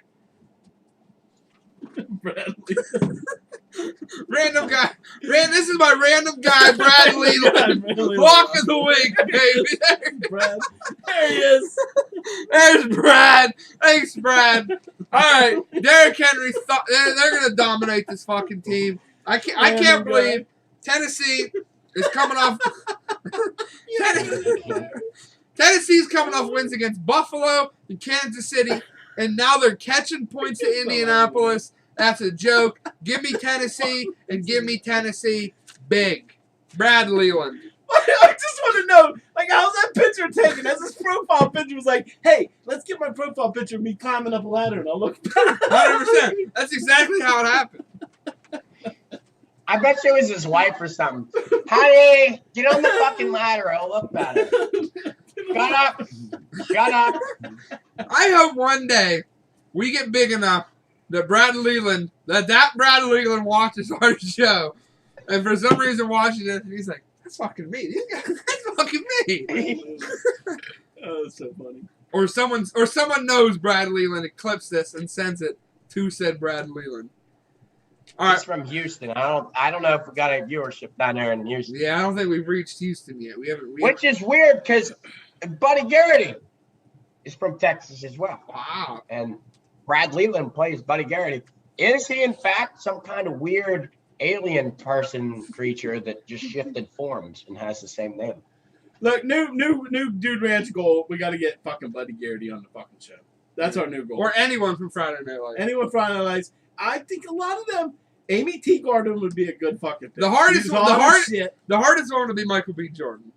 Brad Leland. Random guy. This is my random guy, Brad Leland. Walk of the week, baby. Brad. There he is. There's Brad. Thanks, Brad. All right, Derrick Henry. They're going to dominate this fucking team. I can't believe Tennessee is coming off. Tennessee's coming off wins against Buffalo and Kansas City, and now they're catching points to Indianapolis. That's a joke. Give me Tennessee and give me Tennessee big. Brad Leland. I just want to know, how's that picture taken? As his profile picture was like, hey, let's get my profile picture of me climbing up a ladder and I'll look back. 100%. That's exactly how it happened. I bet you it was his wife or something. Honey, get on the fucking ladder. I'll look better. Shut up. I hope one day we get big enough that Brad Leland watches our show, and for some reason watching it, he's like, "That's fucking me. That's fucking me." Oh, that's so funny. Or someone knows Brad Leland and clips this and sends it to said Brad Leland. All right. He's from Houston. I don't know if we got a viewership down there in Houston. Yeah, I don't think we've reached Houston yet. Which is weird because Buddy Garrity is from Texas as well. Wow. And Brad Leland plays Buddy Garrity. Is he, in fact, some kind of weird alien creature that just shifted forms and has the same name? Look, new Dude Ranch goal. We got to get fucking Buddy Garrity on the fucking show. That's our new goal. Or anyone from Friday Night Lights. Anyone from Friday Night Lights. I think a lot of them. Amy Teagarden would be a good fucking pick. The hardest one would be Michael B. Jordan.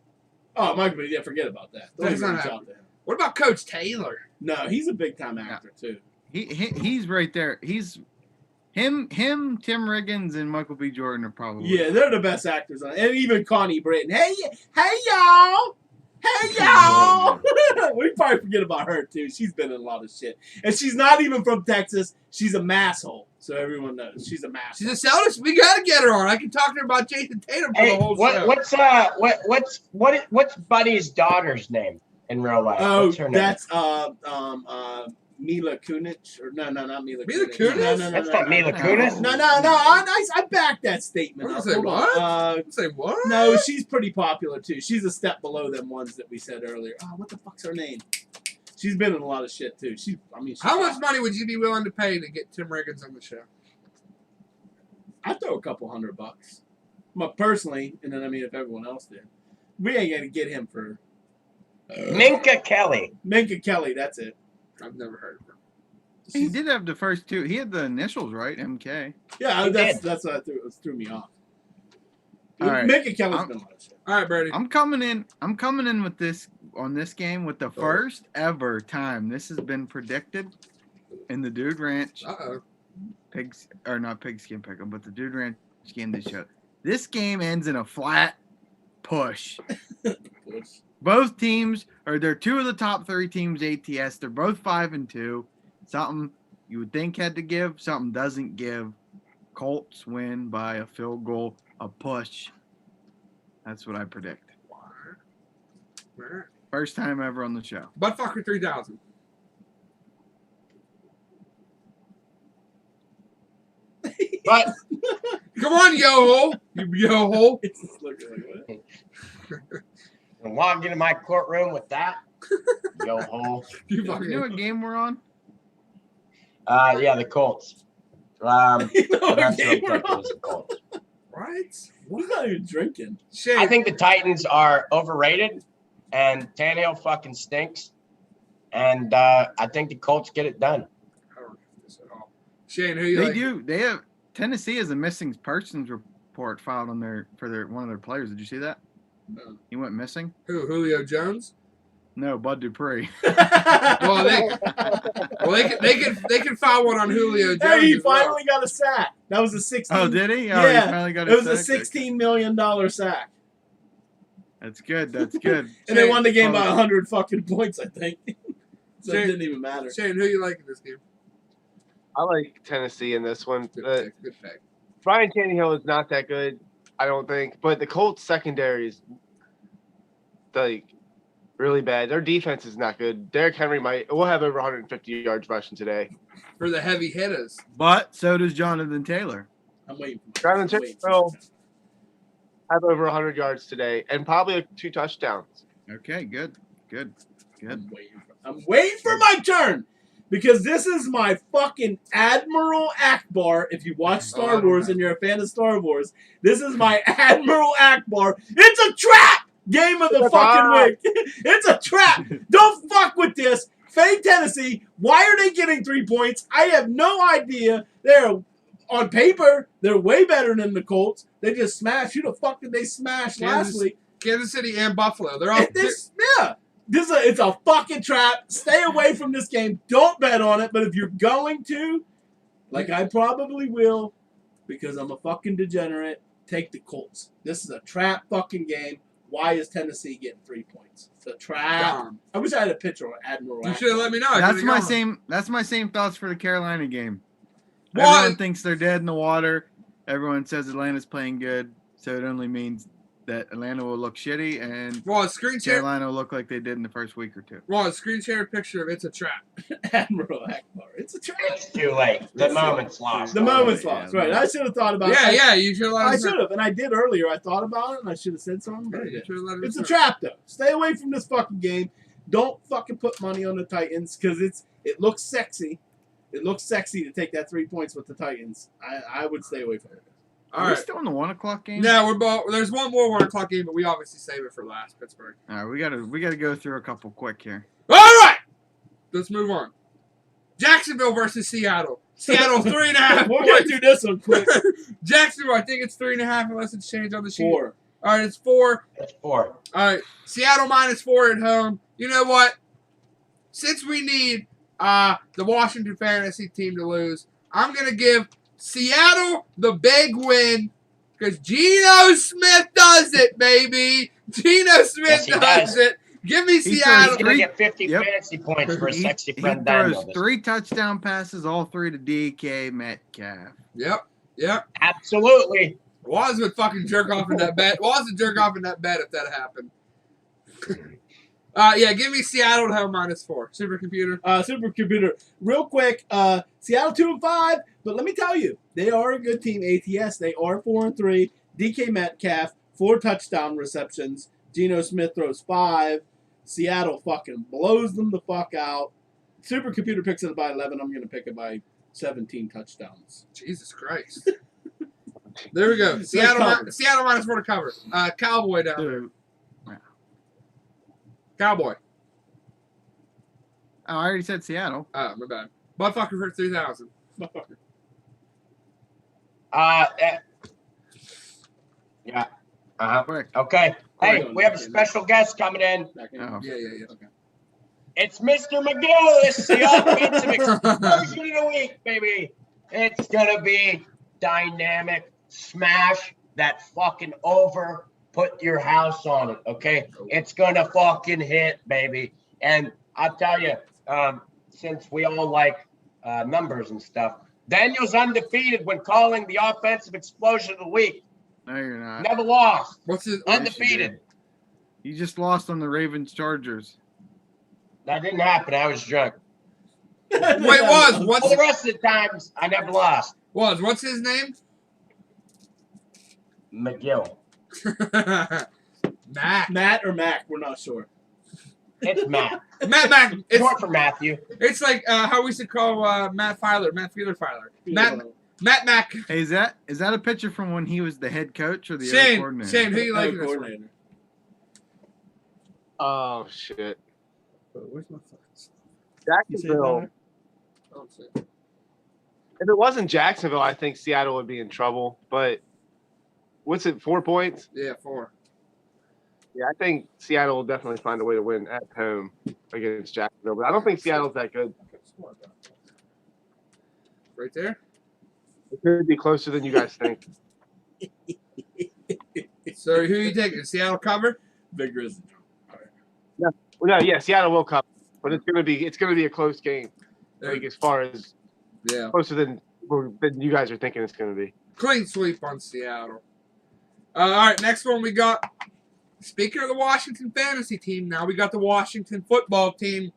Oh, Michael B. Yeah, forget about that. That's not happening. What about Coach Taylor? No, he's a big time actor too. He's right there. He's him, Tim Riggins, and Michael B. Jordan are probably. Yeah, they're the best actors on it. And even Connie Britton. Hey y'all. Hey, y'all! We probably forget about her, too. She's been in a lot of shit. And she's not even from Texas. She's a masshole. So everyone knows. She's a masshole. She's a Celtics. We got to get her on. I can talk to her about Jason Tatum for the whole show. What's Buddy's daughter's name in real life? Oh, What's her name? that's Mila Kunis. Or no, not Mila Mila Kunis. Kunis? No, That's not Mila Kunis. No. I backed that statement. Say Hold what? on. Say what? No, she's pretty popular too. She's a step below them ones that we said earlier. Oh, what the fuck's her name? She's been in a lot of shit too. She's How much money would you be willing to pay to get Tim Riggins on the show? I'd throw a couple $100. But personally, and then if everyone else did, we ain't gonna get him for Minka Kelly. Minka Kelly. That's it. I've never heard of her. He did have the first two. He had the initials right, MK. Yeah, that's what threw me off. All right. Minka Kelly's been a lot of shit. All right, Brady. I'm coming in with this on this game with the first ever time this has been predicted in the Dude Ranch Uh-oh. not Pigskin Pick'em, but the Dude Ranch game this show. This game ends in a flat push. Both teams they're two of the top 3 teams ATS. They're both 5-2. Something you would think had to give, something doesn't give. Colts win by a field goal, a push. That's what I predict. Where? First time ever on the show. Buttfucker 3000. But Come on, yo-ho. You yo-ho. It's just looking like what? walk into my courtroom with that. Yo ho. You You fucking know what game we're on? Yeah, the Colts. You know what That's game what we're I'm on? the Colts. Right? He's not even drinking. Shane. I think the Titans are overrated, and Tannehill fucking stinks. And I think the Colts get it done. I don't know this at all. Shane, who you They like? do. They have Tennessee has a missing persons report filed on one of their players. Did you see that? No. He went missing. Who? Julio Jones? No, Bud Dupree. Well, they can file one on Julio Jones. Hey, he as well. finally got a sack. That was a 16. Oh, did he? Oh, Yeah, he finally got it was a sack. $16 million sack, That's good. That's good. and they won the game by Oh. 100 fucking points, I think. So Shane- it didn't even matter. Shane, who you like in this game? I like Tennessee in this one. Good pick. Good pick. Ryan Tannehill is not that good, I don't think. But the Colts secondary is like really bad. Their defense is not good. Derrick Henry will have over 150 yards rushing today. For the heavy hitters. But so does Jonathan Taylor. I'm waiting for Jonathan I'm waiting for Taylor have over 100 yards today and probably 2 touchdowns. Okay, good. I'm waiting for my turn. Because this is my fucking Admiral Akbar. If you watch Star Wars and you're a fan of Star Wars, this is my Admiral Akbar. It's a trap! Game of the fucking week. It's a trap. Don't fuck with this. Fade Tennessee. Why are they getting 3 points? I have no idea. They're on paper, they're way better than the Colts. They just smashed. Who the fuck did they smash last week? Kansas City and Buffalo. They're all. It's a fucking trap. Stay away from this game. Don't bet on it. But if you're going to, like I probably will, because I'm a fucking degenerate, take the Colts. This is a trap fucking game. Why is Tennessee getting 3 points? It's a trap. I wish I had a picture of Admiral. You should have let me know. That's my same thoughts for the Carolina game. What? Everyone thinks they're dead in the water. Everyone says Atlanta's playing good, so it only means that Atlanta will look shitty and Screen share. Carolina will look like they did in the first week or two. Screen share a picture of It's a Trap. Admiral Akbar. It's a trap. It's too late. The moment's lost. The moment's lost. Right. I should have thought about it. Yeah, you should have let I us know. should have, and I did earlier. I thought about it, and I should have said something. But I Yeah, you didn't. should have let us It's a know. trap, though. Stay away from this fucking game. Don't fucking put money on the Titans because it looks sexy. It looks sexy to take that 3 points with the Titans. I would stay away from it. All Are we right. still in the 1 o'clock game? No, there's one more 1 o'clock game, but we obviously save it for last. Pittsburgh. All right, we gotta go through a couple quick here. All right, let's move on. Jacksonville versus Seattle. Seattle 3.5 We're gonna points. do this one quick. Jacksonville, I think it's 3.5 unless it's changed on the sheet. 4. All right, it's 4. It's 4. All right, Seattle -4 at home. You know what? Since we need the Washington fantasy team to lose, I'm gonna give Seattle the big win because Geno Smith does it, baby. Geno Smith Yes, he does does. it. Give me He He's Seattle. gonna get 50 Yep. fantasy points for a He sexy friend Daniel. throws 3 touchdown passes, all 3 to DK Metcalf. Yep. Absolutely. Waz would fucking jerk off in that bet. Waz would jerk off in that bet if that happened. Yeah, give me Seattle to have -4. Supercomputer. Supercomputer. Real quick, Seattle 2-5, but let me tell you, they are a good team. ATS, they are 4-3. DK Metcalf, 4 touchdown receptions. Geno Smith throws 5. Seattle fucking blows them the fuck out. Supercomputer picks it by 11. I'm gonna pick it by 17 touchdowns. Jesus Christ. There we go. Seattle -4 to cover. Cowboy down there. Dude. Cowboy. Oh, I already said Seattle. Oh, my bad. Buttfucker for 3,000. Motherfucker. Yeah. Quick. Okay. Hey, we have a special guest coming in. Oh. Yeah. Okay. It's Mr. McGill. This is the offensive explosion of the week, baby. It's gonna be dynamic. Smash that fucking over. Put your house on it, okay? It's gonna fucking hit, baby. And I'll tell you, since we all like numbers and stuff, Daniel's undefeated when calling the offensive explosion of the week. No, you're not. Never lost. What's his Undefeated. You just lost on the Ravens Chargers. That didn't happen. I was drunk. Wait, Waz, All the rest of the times, I never lost. what's his name? McGill. Matt or Mac, we're not sure. It's Matt. Matt. It's Short for Matthew. It's like how we should call Matt Filer. Matt Mac. Hey, is that a picture from when he was the head coach or the other Shane, coordinator? who you like this one? Oh shit. Where's my fucking Jacksonville. If it wasn't Jacksonville, I think Seattle would be in trouble. But what's it? 4 points? Yeah, 4. Yeah, I think Seattle will definitely find a way to win at home against Jacksonville. But I don't think Seattle's that good. Right there. It could be closer than you guys think. So who you taking? Seattle cover? Big Grizzly. Well, no, yeah, Seattle will cover, but it's gonna be a close game. Like as far as closer than you guys are thinking it's gonna be. Clean sweep on Seattle. All right, next one we got. Speaking of the Washington fantasy team, now we got the Washington football team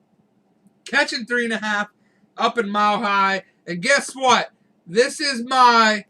catching 3.5 up in Mile High, and guess what? This is my.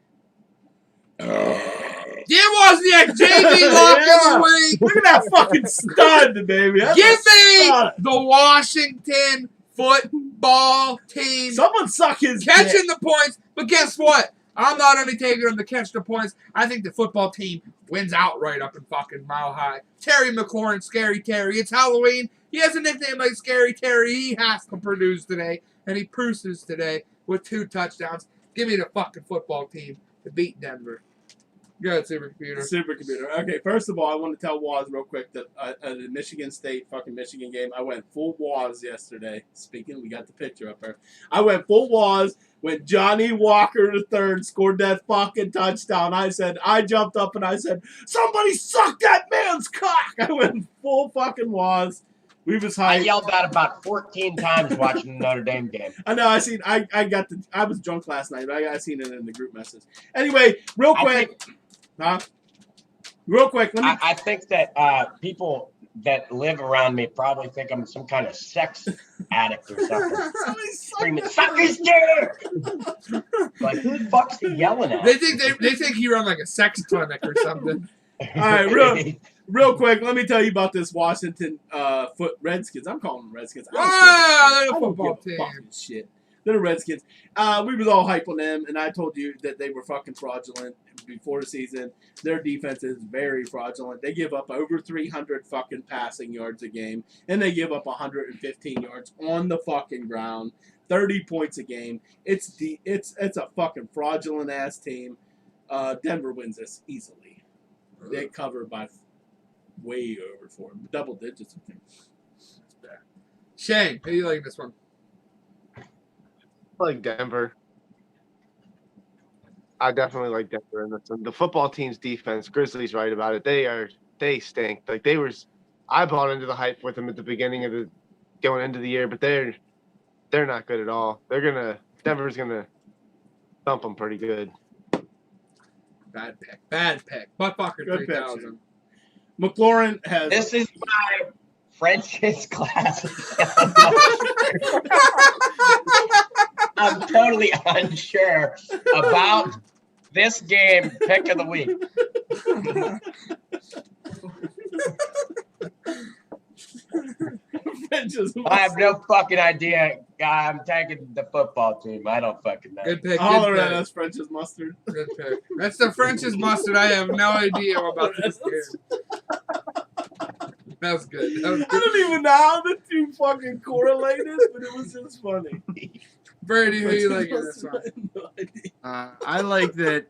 It was the JV lock of the week. Look at that fucking stud, baby. That's Give me stud. the Washington football team Someone suck his catching dick. the points, but guess what? I'm not only taking them to catch the points. I think the football team wins outright up in fucking Mile High. Terry McLaurin, Scary Terry. It's Halloween. He has a nickname like Scary Terry. He has to produce today, and he produces today with 2 touchdowns. Give me the fucking football team to beat Denver. Go ahead, Supercomputer. Supercomputer. Okay, first of all, I want to tell Waz real quick that at the Michigan State fucking Michigan game, I went full Waz yesterday. Speaking, we got the picture up there. I went full Waz when Johnny Walker III scored that fucking touchdown. I jumped up and I said, somebody suck that man's cock. I went full fucking Waz. We was I hyped. yelled that about 14 times watching the Notre Dame game. I know. I was drunk last night, but I seen it in the group message. Anyway, real quick. Real quick, let me. I think that people that live around me probably think I'm some kind of sex addict or something. Screaming, suck his dick! Like, who the fuck's he yelling at? They think he run like a sex clinic or something. All right, real quick, let me tell you about this Washington Redskins. I'm calling them Redskins. They're a football team. Fucking shit. They're the Redskins. We was all hype on them, and I told you that they were fucking fraudulent before the season. Their defense is very fraudulent. They give up over 300 fucking passing yards a game, and they give up 115 yards on the fucking ground. 30 points a game. It's a fucking fraudulent ass team. Denver wins this easily. They cover by way over 4 double digits. I think. That's bad. Shane, how do you like this one? I like Denver. I definitely like Denver in this one. The football team's defense, Grizzlies right about it. They stink. Like I bought into the hype with them at the beginning of the going into the year, but they're not good at all. Denver's gonna thump them pretty good. Bad pick. Buttfucker Good 3000. McLaurin has. This is my French's class. I'm totally unsure about this game pick of the week. I have no fucking idea. I'm taking the football team. I don't fucking know. Good pick. Holler Good at pick. us, French's mustard. Good pick. That's the French's mustard. I have no idea about this game. That was good. I don't even know how the two fucking correlated, but it was just funny. Brady, who you like in this one? No idea. I like that.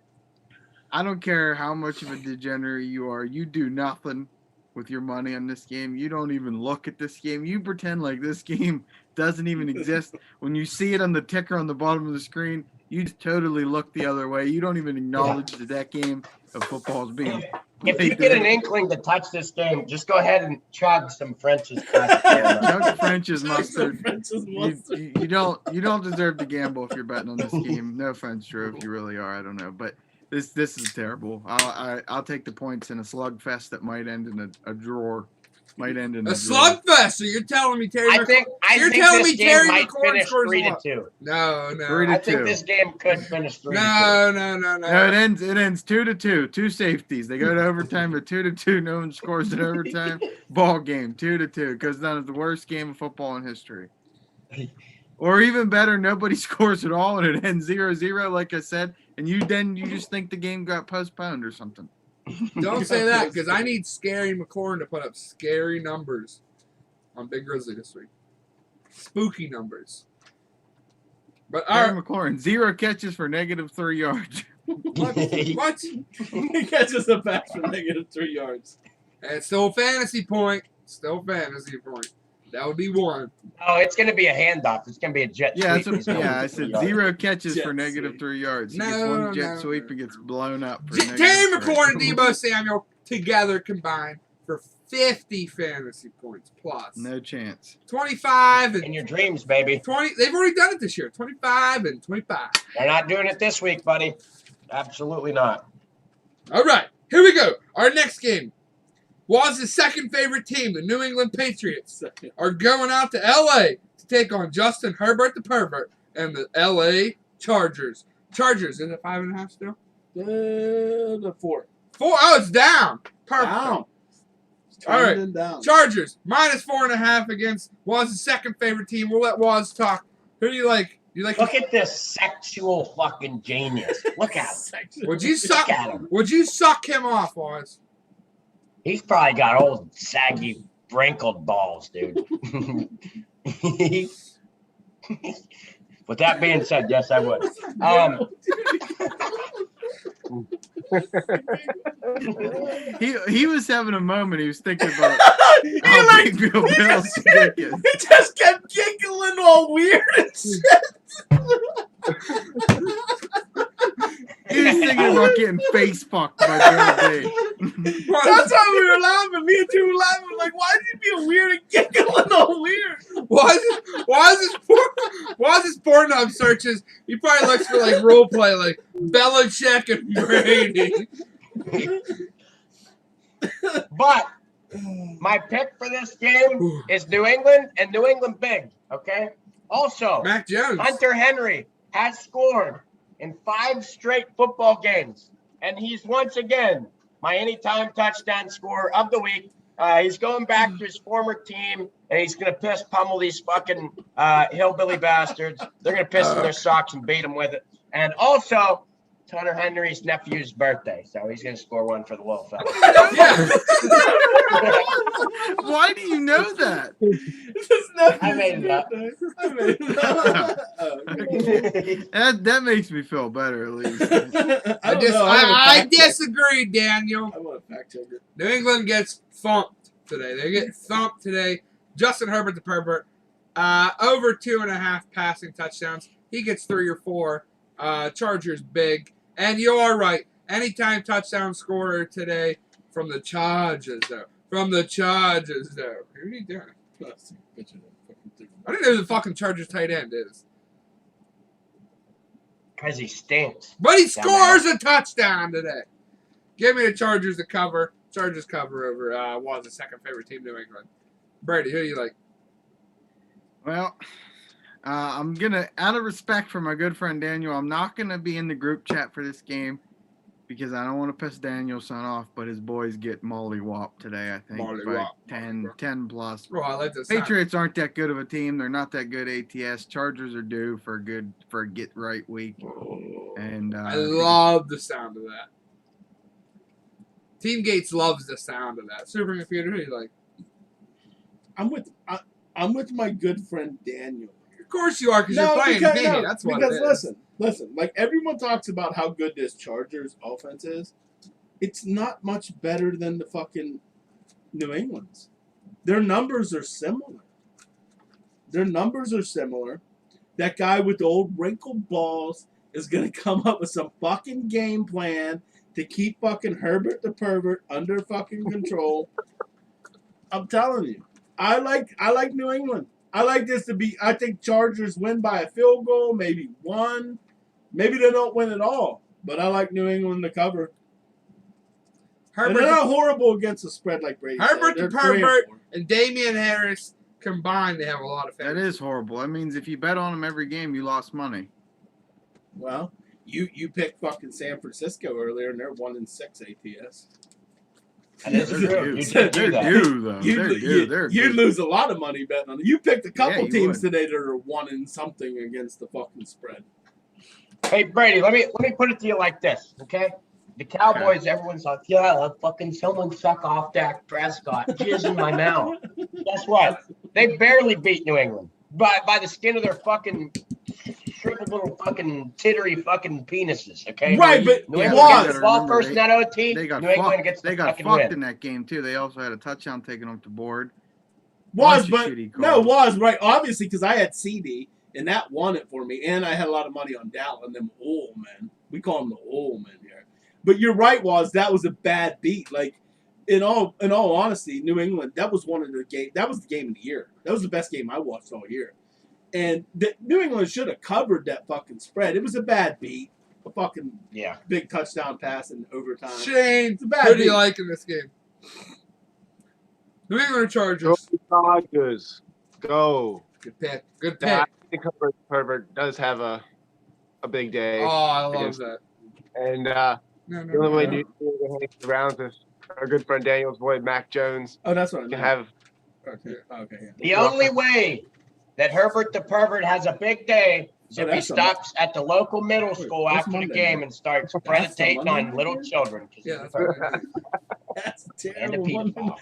I don't care how much of a degenerate you are. You do nothing with your money on this game. You don't even look at this game. You pretend like this game doesn't even exist. When you see it on the ticker on the bottom of the screen, you just totally look the other way. You don't even acknowledge that that game of football is being If you get an inkling to touch this game, just go ahead and chug some French's class. Chug French's mustard. French's mustard. You don't deserve to gamble if you're betting on this game. No offense, Drew, if you really are. I don't know, but this is terrible. I'll take the points in a slugfest that might end in a draw. Might end in A slugfest. So you're telling me Terry? I think this game might finish 3-2. No. 3-2. I think this game could finish 3-2. No. No, it ends 2-2. Two safeties. They go to overtime, but 2-2. No one scores in overtime. Ball game 2-2. Goes down as the worst game of football in history. Or even better, nobody scores at all, and it ends 0-0, like I said. And you just think the game got postponed or something. Don't say that, because I need Scary McLaurin to put up scary numbers on Big Grizzly this week. Spooky numbers. But Terry McLaurin, 0 catches for -3 yards. What? He catches a pass for -3 yards. And it's still a fantasy point. That would be one. Oh, it's going to be a handoff. It's going to be a jet Yeah, sweep. I said 0 catches Jet for sweep. -3 yards. He No, gets one jet no, sweep no. and gets blown up. For Terry -3. McLaurin and Debo Samuel together combined for 50 fantasy points plus. No chance. 25 In and your dreams, baby. 20. They've already done it this year. 25 and 25. They're not doing it this week, buddy. Absolutely not. All right, here we go. Our next game. Waz's second favorite team, the New England Patriots, are going out to L.A. to take on Justin Herbert the Pervert and the L.A. Chargers. Chargers, is it 5.5 still? The 4. 4? Oh, it's down. Perfect. Down. All right. Turning down. Chargers, -4.5 against Waz's second favorite team. We'll let Waz talk. Who do you like? Look at this sexual fucking genius. Look at him. Would you suck? Look at him. Would you suck him off, Waz? He's probably got old, saggy, wrinkled balls, dude. With that being said, yes, I would. He was having a moment. He was thinking about He how like- big Bill Bill's dick is. He just kept giggling all weird and shit. He was thinking about getting face fucked by Gameday. That's why we were laughing. Me and you were laughing. Like, why is he being weird and giggling all weird? Waz's Pornhub searches, he probably looks for like role play like Belichick and Brady. But my pick for this game is New England and New England big, okay? Also, Mac Jones. Hunter Henry has scored in 5 straight football games, and he's once again my anytime touchdown scorer of the week. He's going back to his former team, and he's going to pummel these fucking hillbilly bastards. They're going to piss in their socks and beat them with it. And also, it's Hunter Henry's nephew's birthday, so he's going to score one for the little fella. Yeah. Why do you know that? I made it up. I made it up. That makes me feel better at least. I disagree, Daniel. I want to fact check it. New England gets thumped today. They get thumped today. Justin Herbert the Pervert, over 2.5 passing touchdowns. He gets 3 or 4. Chargers big. And you are right. Anytime touchdown scorer today from the Chargers, though. from the Chargers, though. Who are you doing? I I didn't know who the fucking Chargers tight end is. Because he stinks. But he scores a touchdown today. Give me the Chargers to cover. Chargers cover over was the second favorite team, New England. Brady, who do you like? Well, I'm gonna, out of respect for my good friend Daniel, I'm not gonna be in the group chat for this game because I don't want to piss Daniel's son off. But his boys get mollywopped today. I think by 10 plus. Oh, I like this. Patriots aren't that good of a team. They're not that good ATS. Chargers are due for a get right week. And I love the sound of that. Team Gates loves the sound of that. Supercomputer, who do you like? I'm with my good friend Daniel. Of course you are, because you're playing me. No, that's what it is. Listen. Like everyone talks about how good this Chargers offense is. It's not much better than the fucking New England's. Their numbers are similar. That guy with the old wrinkled balls is gonna come up with some fucking game plan to keep fucking Herbert the pervert under fucking control. I'm telling you. I like New England. I like this to be, I think Chargers win by a field goal, maybe one. Maybe they don't win at all. But I like New England to cover. Herbert, they're not horrible against the spread like Brady Herbert the pervert and Damian Harris combined, they have a lot of fans. That is horrible. That means if you bet on them every game, you lost money. Well, you picked fucking San Francisco earlier, and they're 1-6 ATS. And it's true. You did do that. You'd lose a lot of money betting on it. You picked a couple teams today that are 1-something against the fucking spread. Hey Brady, let me put it to you like this, okay? The Cowboys, everyone's like, yeah, fucking someone suck off Dak Prescott. Jizz in my mouth. Guess what? They barely beat New England by the skin of their fucking shriveled little fucking tittery fucking penises, okay? Right, but New England gets the ball first in that OT. They got New England gets the fucking win. They got fucked in that game too. They also had a touchdown taken off the board. Was right, obviously, because I had CD and that won it for me, and I had a lot of money on Dallas and them old men. We call them the old men here. But you're right, that was a bad beat. Like in all honesty, New England, that was one of the game. That was the game of the year. That was the best game I watched all year. And New England should have covered that fucking spread. It was a bad beat. A fucking big touchdown pass in overtime. Shane, who do you like in this game? New England or Chargers? Go Chargers. Go. Good pick. Good pick. Yeah, I think Herbert does have a big day. Oh, I love that. And the only way New England hangs around is our good friend Daniel's boy Mac Jones. Oh, that's what I mean. Can have. Okay. Yeah. The only way that Herbert the pervert has a big day is if he stops at the local middle school after the game and starts meditating on little children. Yeah, that's terrible.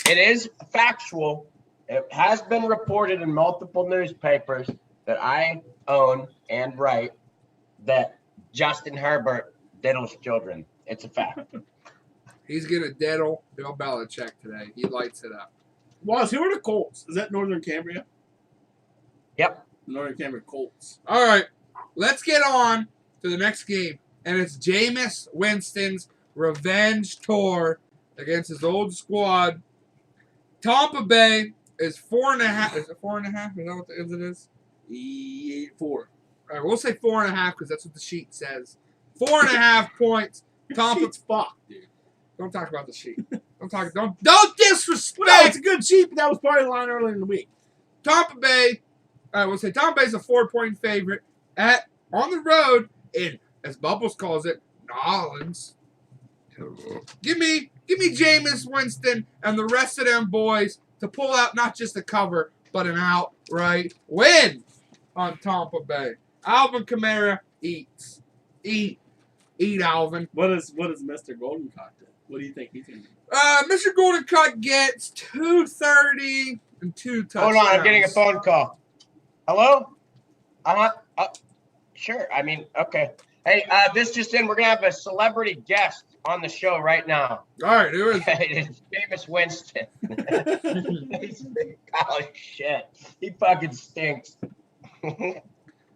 It is factual. It has been reported in multiple newspapers that I own and write that Justin Herbert diddles children. It's a fact. He's going to diddle Bill Belichick today. He lights it up. Who are the Colts? Is that Northern Cambria? Yep. Northern Cambria Colts. All right. Let's get on to the next game. And it's Jameis Winston's revenge tour against his old squad. Tampa Bay is 4.5. Is it 4.5? Is that what it is? 4. All right, we'll say 4.5 because that's what the sheet says. 4.5 points. Tampa. Sheet's fucked, dude. Don't talk about the sheet. Don't disrespect. Well, it's a good sheet, but that was part of the line earlier in the week. Tampa Bay. We'll say Tampa Bay's a 4-point favorite on the road in, as Bubbles calls it, New Orleans. Give me Jameis Winston and the rest of them boys to pull out not just a cover, but an outright win on Tampa Bay. Alvin Kamara eats. Eat, Alvin. What is Mr. Golden Cock do? What do you think he's going to do? Mr. Golden Cock gets 230 and 2 touchdowns. Hold on, I'm getting a phone call. Hello? Sure. I mean, okay. Hey, this just in. We're going to have a celebrity guest on the show right now. All right, who is it? It's Jameis Winston. Oh, shit. He fucking stinks.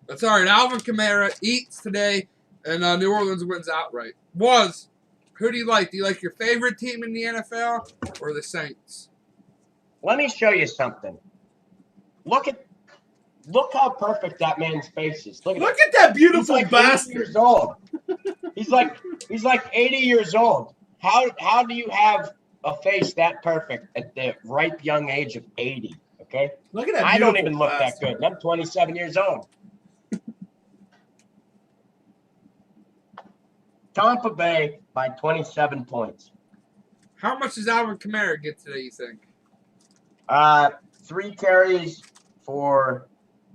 That's all right. Alvin Kamara eats today, and New Orleans wins outright. Who do you like? Do you like your favorite team in the NFL or the Saints? Let me show you something. Look how perfect that man's face is. Look at that beautiful he's like bastard. 80 years old. He's like 80 years old. How do you have a face that perfect at the ripe young age of 80? Okay. Look at that. I don't even look bastard. that good. I'm 27 years old. Tampa Bay by 27 points. How much does Alvin Kamara get today, you think? 3 carries for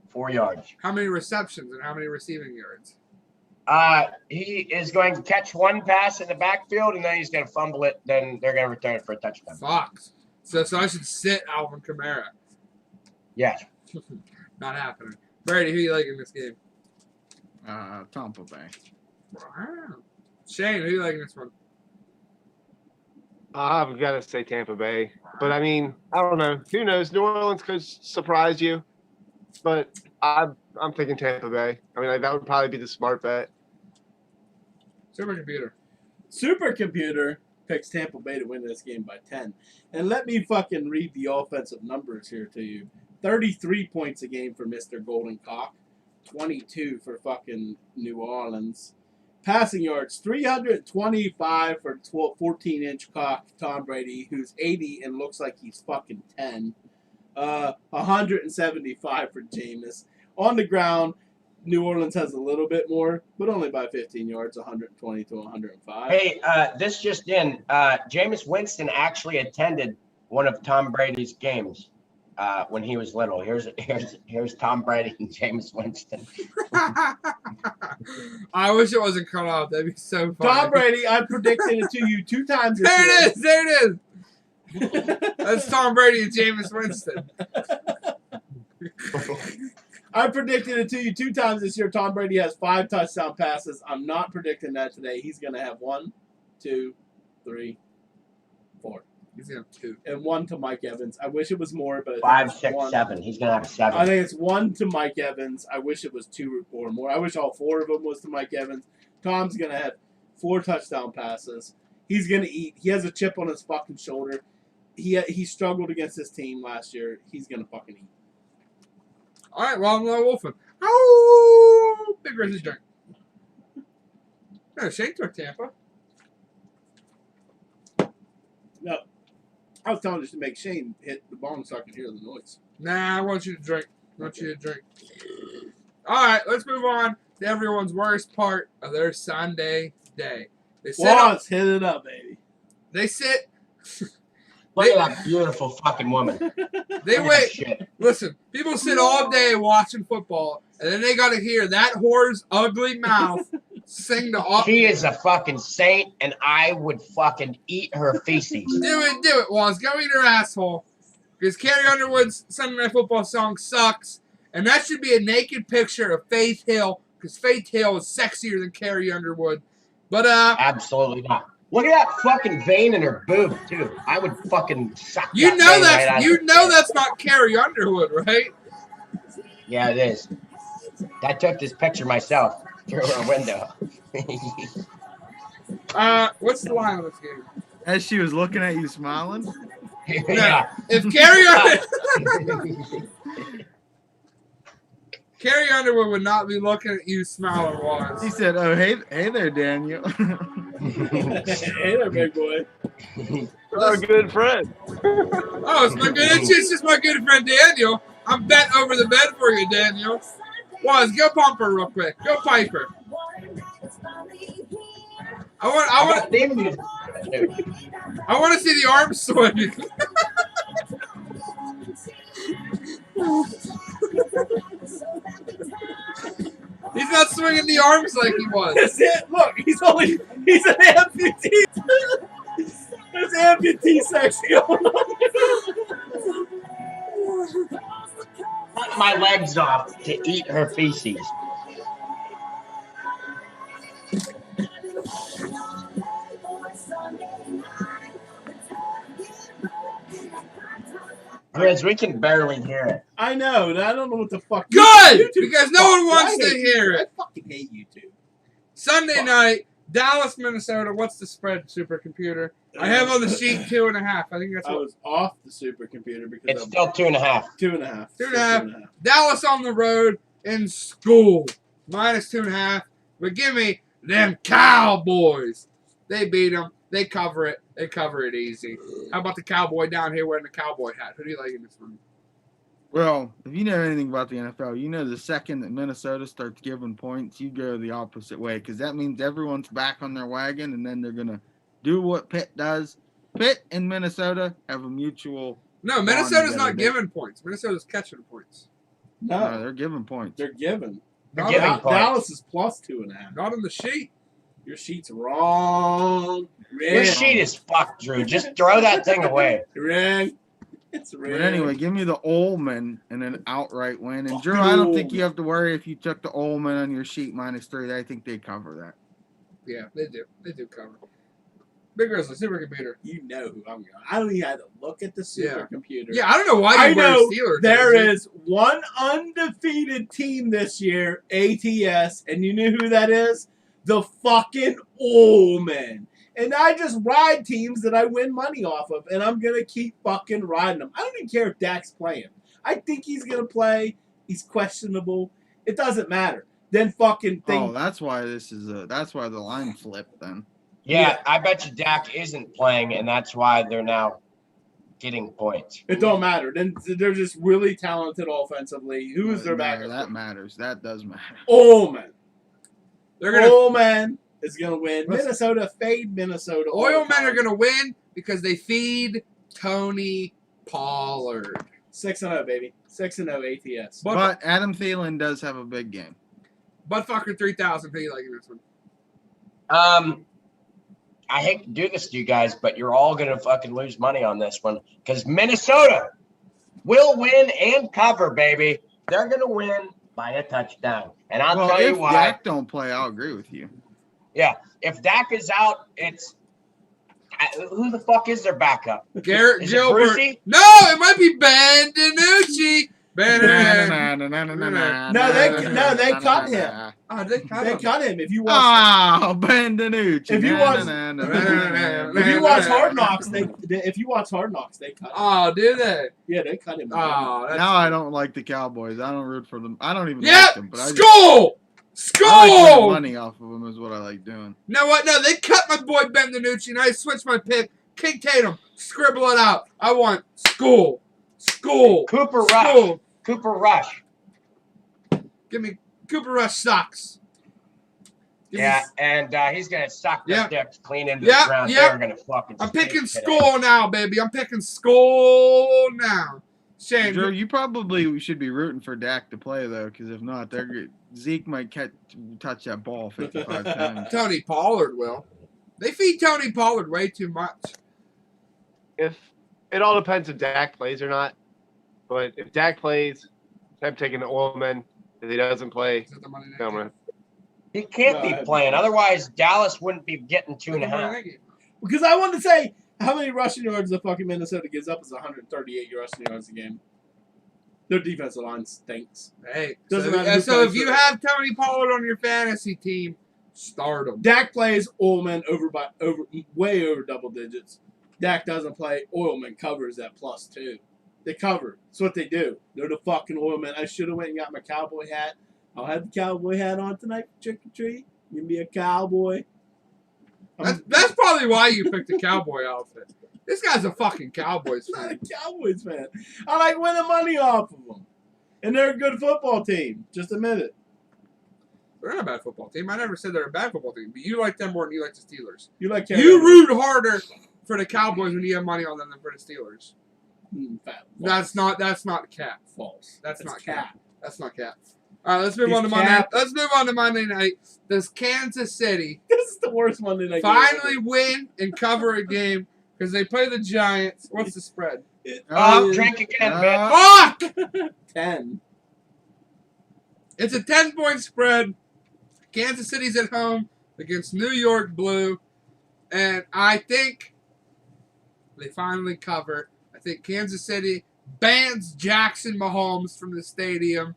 4 yards. How many receptions and how many receiving yards? He is going to catch 1 pass in the backfield, and then he's going to fumble it. Then they're going to return it for a touchdown. Fox. So I should sit Alvin Kamara. Yes. Not happening. Brady, who you like in this game? Tampa Bay. Wow. Shane, who you like in this one? I've got to say Tampa Bay. But, I mean, I don't know. Who knows? New Orleans could surprise you. But I'm thinking Tampa Bay. I mean, that would probably be the smart bet. Supercomputer picks Tampa Bay to win this game by 10. And let me fucking read the offensive numbers here to you. 33 points a game for Mr. Golden Cock. 22 for fucking New Orleans. Passing yards, 325 for 14-inch cock Tom Brady, who's 80 and looks like he's fucking 10. 175 for Jameis. On the ground, New Orleans has a little bit more, but only by 15 yards, 120 to 105. Hey, this just in. Jameis Winston actually attended one of Tom Brady's games when he was little. Here's Tom Brady and Jameis Winston. I wish it wasn't cut off. That'd be so funny. Tom Brady, I predicted it to you 2 times this There year. it is. There it is. That's Tom Brady and Jameis Winston. I predicted it to you 2 times this year. Tom Brady has 5 touchdown passes. I'm not predicting that today. He's going to have 1, 2, 3, 4. He's going to have 2. And 1 to Mike Evans. I wish it was more, but 5, 6, 7. He's gonna have 7. I think it's 1 to Mike Evans. I wish it was 2 or more. I wish all 4 of them was to Mike Evans. Tom's going to have 4 touchdown passes. He's going to eat. He has a chip on his fucking shoulder. He struggled against his team last year. He's going to fucking eat. All right, well, I'm not wolfing. Oh, big Grizzlies drink. No, Shane took Tampa. No. I was telling you to make Shane hit the bong so I can hear the noise. Nah, I want you to drink. I want you to drink. All right, let's move on to everyone's worst part of their Sunday day. They sit Let's hit it up, baby. They sit. Look at that beautiful fucking woman. They Look at that wait. shit. Listen, people sit all day watching football, and then they got to hear that whore's ugly mouth sing the all. She is a fucking saint, and I would fucking eat her feces. Do it, Waz. Go eat her asshole. Because Carrie Underwood's Sunday Night Football song sucks, and that should be a naked picture of Faith Hill, because Faith Hill is sexier than Carrie Underwood. But Absolutely not. Look at that fucking vein in her boob too. I would fucking suck. you know that's not Carrie Underwood, right? Yeah, it is. I took this picture myself through her window. What's the line on this game? As she was looking at you smiling. Yeah. If Carrie Underwood would not be looking at you smiling, Waz. He said, "Oh, hey there, Daniel." Hey there, big boy. Our good friend. Oh, it's just my good friend Daniel. I'm bent over the bed for you, Daniel. Waz, go pump her real quick. Go pipe her. I want to see the arms swinging. He's not swinging the arms like he was. That's it. Look, he's an amputee. There's amputee sex going on. Cut my legs off to eat her feces. Grizz, we can barely hear it. I know, and I don't know what the fuck. Good! YouTube Because no one wants to hear it. I fucking hate YouTube. Sunday night, Dallas, Minnesota. What's the spread, supercomputer? I have on the sheet 2.5. I think that's I what. was off the supercomputer because It's I'm still 2.5. 2.5. 2.5. Dallas on the road in school. -2.5. But give me them Cowboys. They beat them. They cover it. They cover it easy. How about the Cowboy down here wearing the cowboy hat? Who do you like in this one? Well, if you know anything about the NFL, you know the second that Minnesota starts giving points, you go the opposite way because that means everyone's back on their wagon, and then they're gonna do what Pitt does. Pitt and Minnesota have a mutual. No, bond Minnesota's together. not giving points. Minnesota's catching points. No, No, they're giving points. they're giving. They're giving points. Dallas is +2.5. Not on the sheet. Your sheet's wrong. Your Wrong. sheet is fucked, Drew. Just throw that thing away. Wrong. It's But anyway, give me the Ullman and an outright win. And Drew, Fucking I don't think Ullman. you have to worry if you took the Ullman on your sheet -3. I think they cover that. Yeah, they do. They do cover. Big Grizzly, supercomputer. You know who I'm going. I don't even have to look at the Yeah. supercomputer. Yeah, I don't know why I you wear know Steelers. there jersey. is one undefeated team this year, ATS, and you know who that is? The fucking Ullman. And I just ride teams that I win money off of, and I'm going to keep fucking riding them. I don't even care if Dak's playing. I think he's going to play. He's questionable. It doesn't matter. Then fucking thing. Oh, that's why that's why the line flipped then. Yeah, I bet you Dak isn't playing, and that's why they're now getting points. It don't matter. Then they're just really talented offensively. Who is their No, backup? that matters. That does matter. Ullman. They're gonna. Ullman is going to win. Listen. Minnesota, fade Minnesota. all the Oil men time. are gonna win because they feed Tony Pollard. 6-0, baby. 6-0 ATS. But Adam Thielen does have a big game. Buttfucker 3,000. Who you like in this one? I hate to do this to you guys, but you're all gonna fucking lose money on this one because Minnesota will win and cover, baby. They're gonna win by a touchdown, and I'll Well, tell you if why. Dak don't play, I'll agree with you. Yeah, if Dak is out, it's who the fuck is their backup? Garrett Is it Gilbert. Brucey? No, it might be Ben DiNucci. No, they cut him. Oh, they cut They him. cut him. If you watch, Oh, Ben DiNucci. If you watch- if you watch Hard Knocks, they cut him. Oh, do they? Yeah, they cut him. Oh, that's Now I don't like the Cowboys. I don't root for them. I don't even like Yep. them. But I just School. I like School. making money off of them is what I like doing. You know what? No, they cut my boy Ben DiNucci, and I switched my pick. King Tatum. Scribble it out. I want school. School. Cooper Rush. School. Cooper Rush. Give me Cooper Rush socks. Give me- Yeah, and he's gonna suck their Yeah. dicks clean into Yeah, the ground. yeah. They're gonna fucking. I'm stink picking today. school now, baby. I'm picking school now. Shane. Joe, you probably should be rooting for Dak to play though, because if not, Zeke might touch that ball 55 times. Tony Pollard will. They feed Tony Pollard way too much. If it all depends if Dak plays or not. But if Dak plays, I'm taking the Ullman. If he doesn't play, Is that the Monday night I'm game? gonna. He can't No, be I- playing. Otherwise, Dallas wouldn't be getting Is that the Monday 2.5. night game? Because I wanted to say how many rushing yards the fucking Minnesota gives up is 138 rushing yards a game. Their defensive line stinks. Hey, Doesn't so, matter who so plays if you for- have Tony Pollard on your fantasy team, start him. Dak plays Ullman way over double digits. Dak doesn't play. Ullman covers that +2. They cover. That's what they do. They're the fucking Ullman. I should have went and got my cowboy hat. I'll have the cowboy hat on tonight for trick or treat. Give me a cowboy. That's probably why you picked the cowboy outfit. This guy's a fucking Cowboys I'm not fan. a Cowboys fan. I like winning money off of them. And they're a good football team. Just admit it. They're not a bad football team. I never said they're a bad football team, but you like them more than you like the Steelers. You like You root harder for the Cowboys when you have money on them than for the Steelers. That's not cap. false. That's not cap. cap. That's not cap. All right, let's move He's on to Monday. cap. Let's move on to Monday night. Does Kansas City This is the worst Monday night game finally win and cover a game because they play the Giants? What's the spread? Oh, drink again, bitch. Fuck! 10. It's a 10-point spread. Kansas City's at home against New York Blue, and I think they finally cover. I think Kansas City bans Jackson Mahomes from the stadium,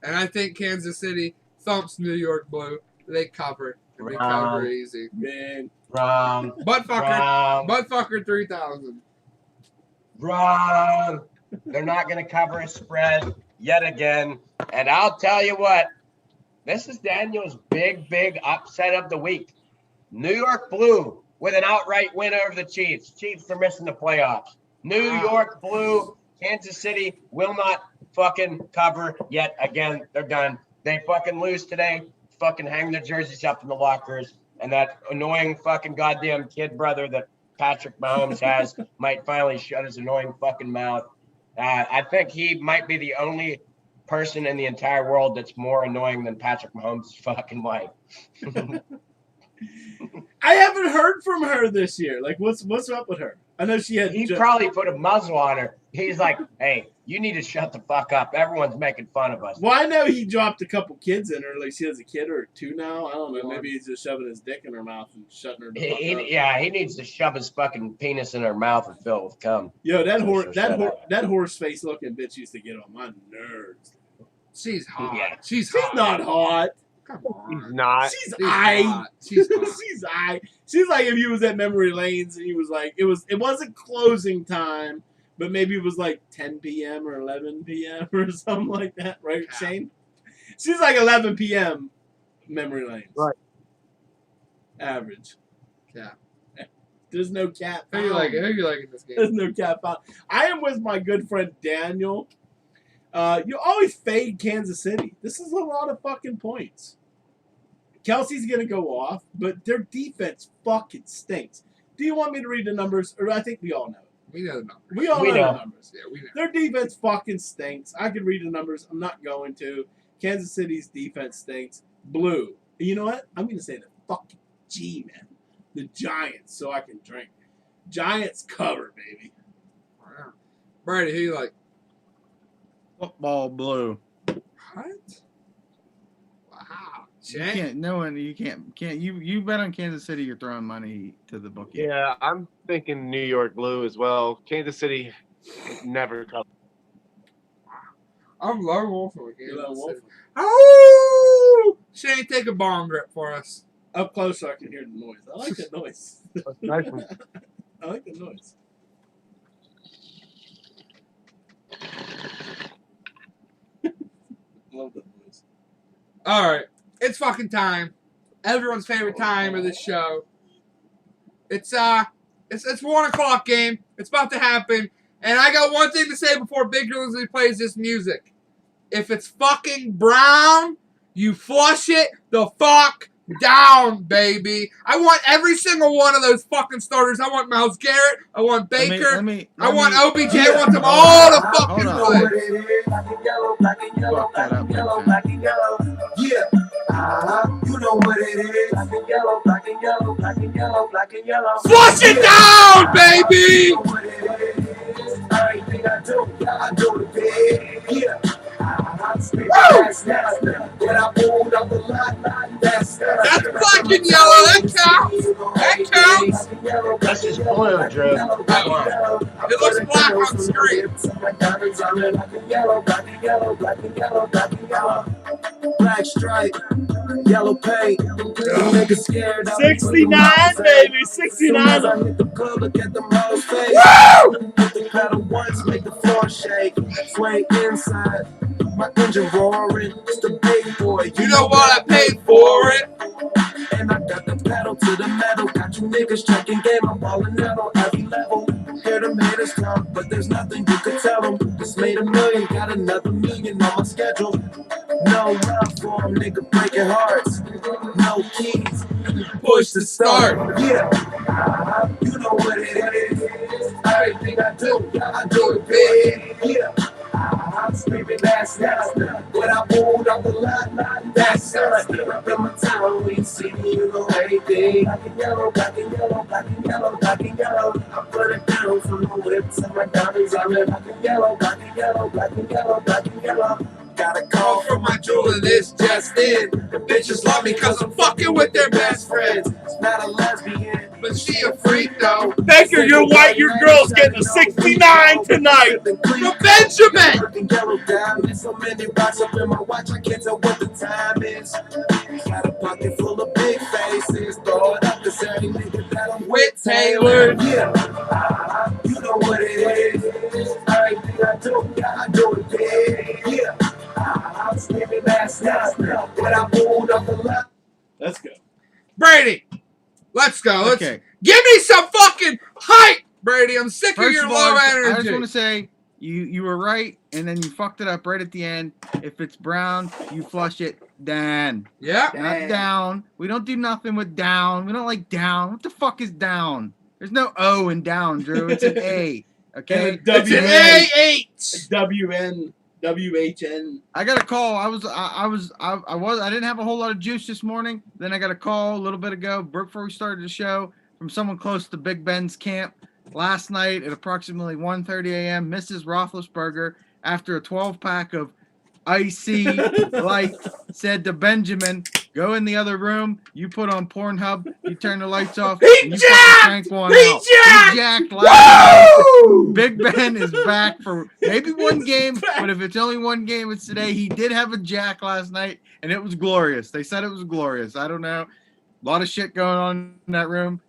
and I think Kansas City thumps New York Blue. They cover It'd be cover easy. Man. Wrong. Buttfucker. Wrong. Buttfucker 3000. Wrong. They're not going to cover a spread yet again. And I'll tell you what, this is Daniel's big upset of the week. New York Blue with an outright win over the Chiefs. Chiefs are missing the playoffs. New York Blue, Kansas City will not fucking cover yet again. They're done. They fucking lose today. Fucking hang their jerseys up in the lockers. And that annoying fucking goddamn kid brother that Patrick Mahomes has might finally shut his annoying fucking mouth. I think he might be the only person in the entire world that's more annoying than Patrick Mahomes' fucking wife. I haven't heard from her this year. Like, what's up with her? I know she had. He probably put a muzzle on her. He's like, hey, you need to shut the fuck up. Everyone's making fun of us. Well, I know he dropped a couple kids in her. Like, she has a kid or two now. I don't know. Maybe he's just shoving his dick in her mouth and shutting her the fuck up. Yeah, he needs to shove his fucking penis in her mouth and fill it with cum. Yo, that horse face looking bitch used to get on my nerves. She's hot. Yeah. She's not hot. Come on. He's not. She's hot. She's hot. She's aight. She's like if you was at memory lanes and he was like it wasn't closing time, but maybe it was like 10 p.m. or 11 p.m. or something like that, right, Shane? She's like 11 p.m. memory lanes. Right. Average. Yeah. There's no cat. Who you like? Who you like in this game? There's no cat found. I am with my good friend Daniel. You always fade Kansas City. This is a lot of fucking points. Kelsey's going to go off, but their defense fucking stinks. Do you want me to read the numbers? Or I think we all know it. We know the numbers. We all know the numbers. Yeah, we know. Their defense fucking stinks. I could read the numbers. I'm not going to. Kansas City's defense stinks. Blue. You know what? I'm going to say the fucking G, man. The Giants, so I can drink. Giants cover, baby. Wow. Brady, who you like? Football blue. What? Wow. You can't. No one. You can't. You bet on Kansas City. You're throwing money to the bookie. Yeah, I'm thinking New York Blue as well. Kansas City never covered. I'm low wolf for You're lone wolf. Oh! Shane, take a bomb grip for us. Up close so I can hear the noise. I like that noise. Nice one. I like the noise. Love that noise. All right, it's fucking time. Everyone's favorite time of this show. It's 1 o'clock game. It's about to happen, and I got one thing to say before Big Grizzly plays this music. If it's fucking brown, you flush it the fuck down, baby. I want every single one of those fucking starters. I want Myles Garrett. I want Baker. I want OBJ. I want them all to fucking play. Fuck that up, man. You know what it is. Black and yellow, black and yellow, black and yellow, black and yellow. Flush it down, baby. You know what it is. Everything I do it big. Yeah. That's fucking yellow. That counts. That counts. That's just blue, Drew. Come on. It looks black on the screen. Black stripe, yellow paint. 69, baby. 69. I hit the club, look at them hoes face. Hit the pedal once, make the floor shake. Sway inside. My engine roaring, it's the big boy. You know what I paid for it? And I got the pedal to the metal. Got you niggas checking game. I'm balling out on every level. Hear them haters talk, but there's nothing you could tell them. Just made $1 million, got another $1 million on my schedule. No love for them, nigga breaking hearts. No keys, Push to start. Yeah, you know what it is. Everything I do it big. Yeah. I'm screaming that's when I pulled off the line, that's up in my town, we see you know everything. Black and yellow, black and yellow, black and yellow, black and yellow. I put it down from the whip to my diamonds. I'm in black and yellow, black and yellow, black and yellow, black and yellow. Got a call from my jeweler, this just in. The bitches love me cause I'm fucking with their best friends. It's not a lesbian, but she a freak though. Baker, you're white, your girl's getting a 69 tonight. The Benjamin! Yellow diamond, so many rocks up in my watch, I can't tell what the time is. Got a pocket full of big face. nigga start up the same nigga that I'm With Taylor. Yeah, you know what it is. Everything I do, I do it big. Yeah, I'm screaming last night. When I pulled up the line. Let's go. Brady, let's go. Let's Okay. give me some fucking hype, Brady. I'm sick of First your of all, low I energy. just want to say you were right, and then you fucked it up right at the end. If it's brown, you flush it down. Yeah. Not down. We don't do nothing with down. We don't like down. What the fuck is down? There's no O in down, Drew. It's an A. Okay. And a It's an A-H. WN, WHN. I got a call. I didn't have a whole lot of juice this morning. Then I got a call a little bit ago, before we started the show, from someone close to Big Ben's camp. Last night at approximately 1:30 a.m., Mrs. Roethlisberger, after a 12-pack of Icy Light, said to Benjamin, "Go in the other room. You put on Pornhub. You turn the lights off. He and you jacked! fucking crank one He out." jacked! He jacked last night. Woo! Big Ben is back for maybe one game, but if it's only one game, it's today. He did have a jack last night, and it was glorious. They said it was glorious. I don't know. A lot of shit going on in that room.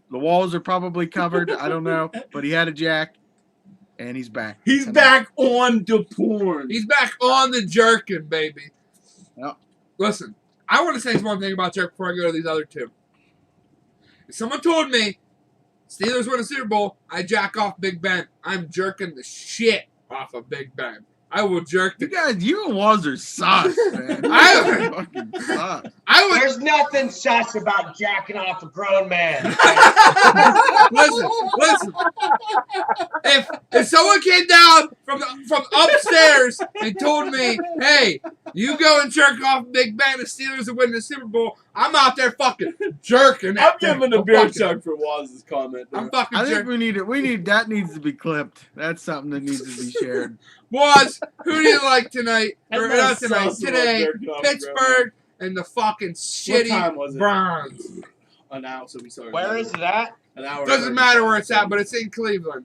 The walls are probably covered. I don't know, but he had a jack, and he's back. He's back on the porn. He's back on the jerkin, baby. Yep. Listen, I want to say one thing about jerk before I go to these other two. If someone told me Steelers win a Super Bowl, I jack off Big Ben. I'm jerking the shit off of Big Ben. I will jerk the You guys, you and Waz are sus, man. I- fucking sus. I would There's nothing sus about jacking off a grown man. listen. If someone came down from upstairs and told me, "Hey, you go and jerk off Big Ben, the Steelers are winning the Super Bowl," I'm out there fucking jerking. I'm that giving thing. a beer fucking- chug for Waz's comment. I'm fucking I think jerking. we need that needs to be clipped. That's something that needs to be shared. Was who do you like tonight? Or That's not tonight? sauce about Today, jerking off a grown Pittsburgh and the fucking shitty time was it? Browns. An hour, so we started. Where is it at? An hour. Doesn't matter where it's at, but it's in Cleveland.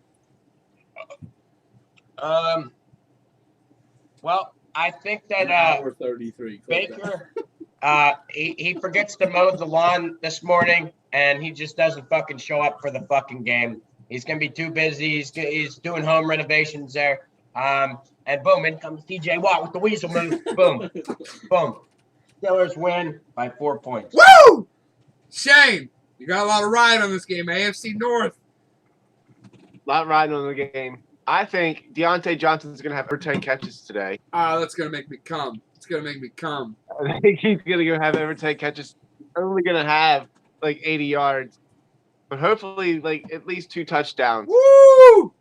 Well, I think that An hour 33. Click that. Baker, he forgets to mow the lawn this morning, and he just doesn't fucking show up for the fucking game. He's gonna be too busy. He's doing home renovations there. And boom, in comes TJ Watt with the weasel move. Boom, boom. Steelers win by 4 points. Woo! Shane, you got a lot of ride on this game. AFC North. Lot riding on the game. I think Deontay Johnson's going to have over 10 catches today. That's gonna make me come. It's gonna make me come. I think he's going to go have over 10 catches. Only going to have like 80 yards, but hopefully like at least 2 touchdowns. Woo!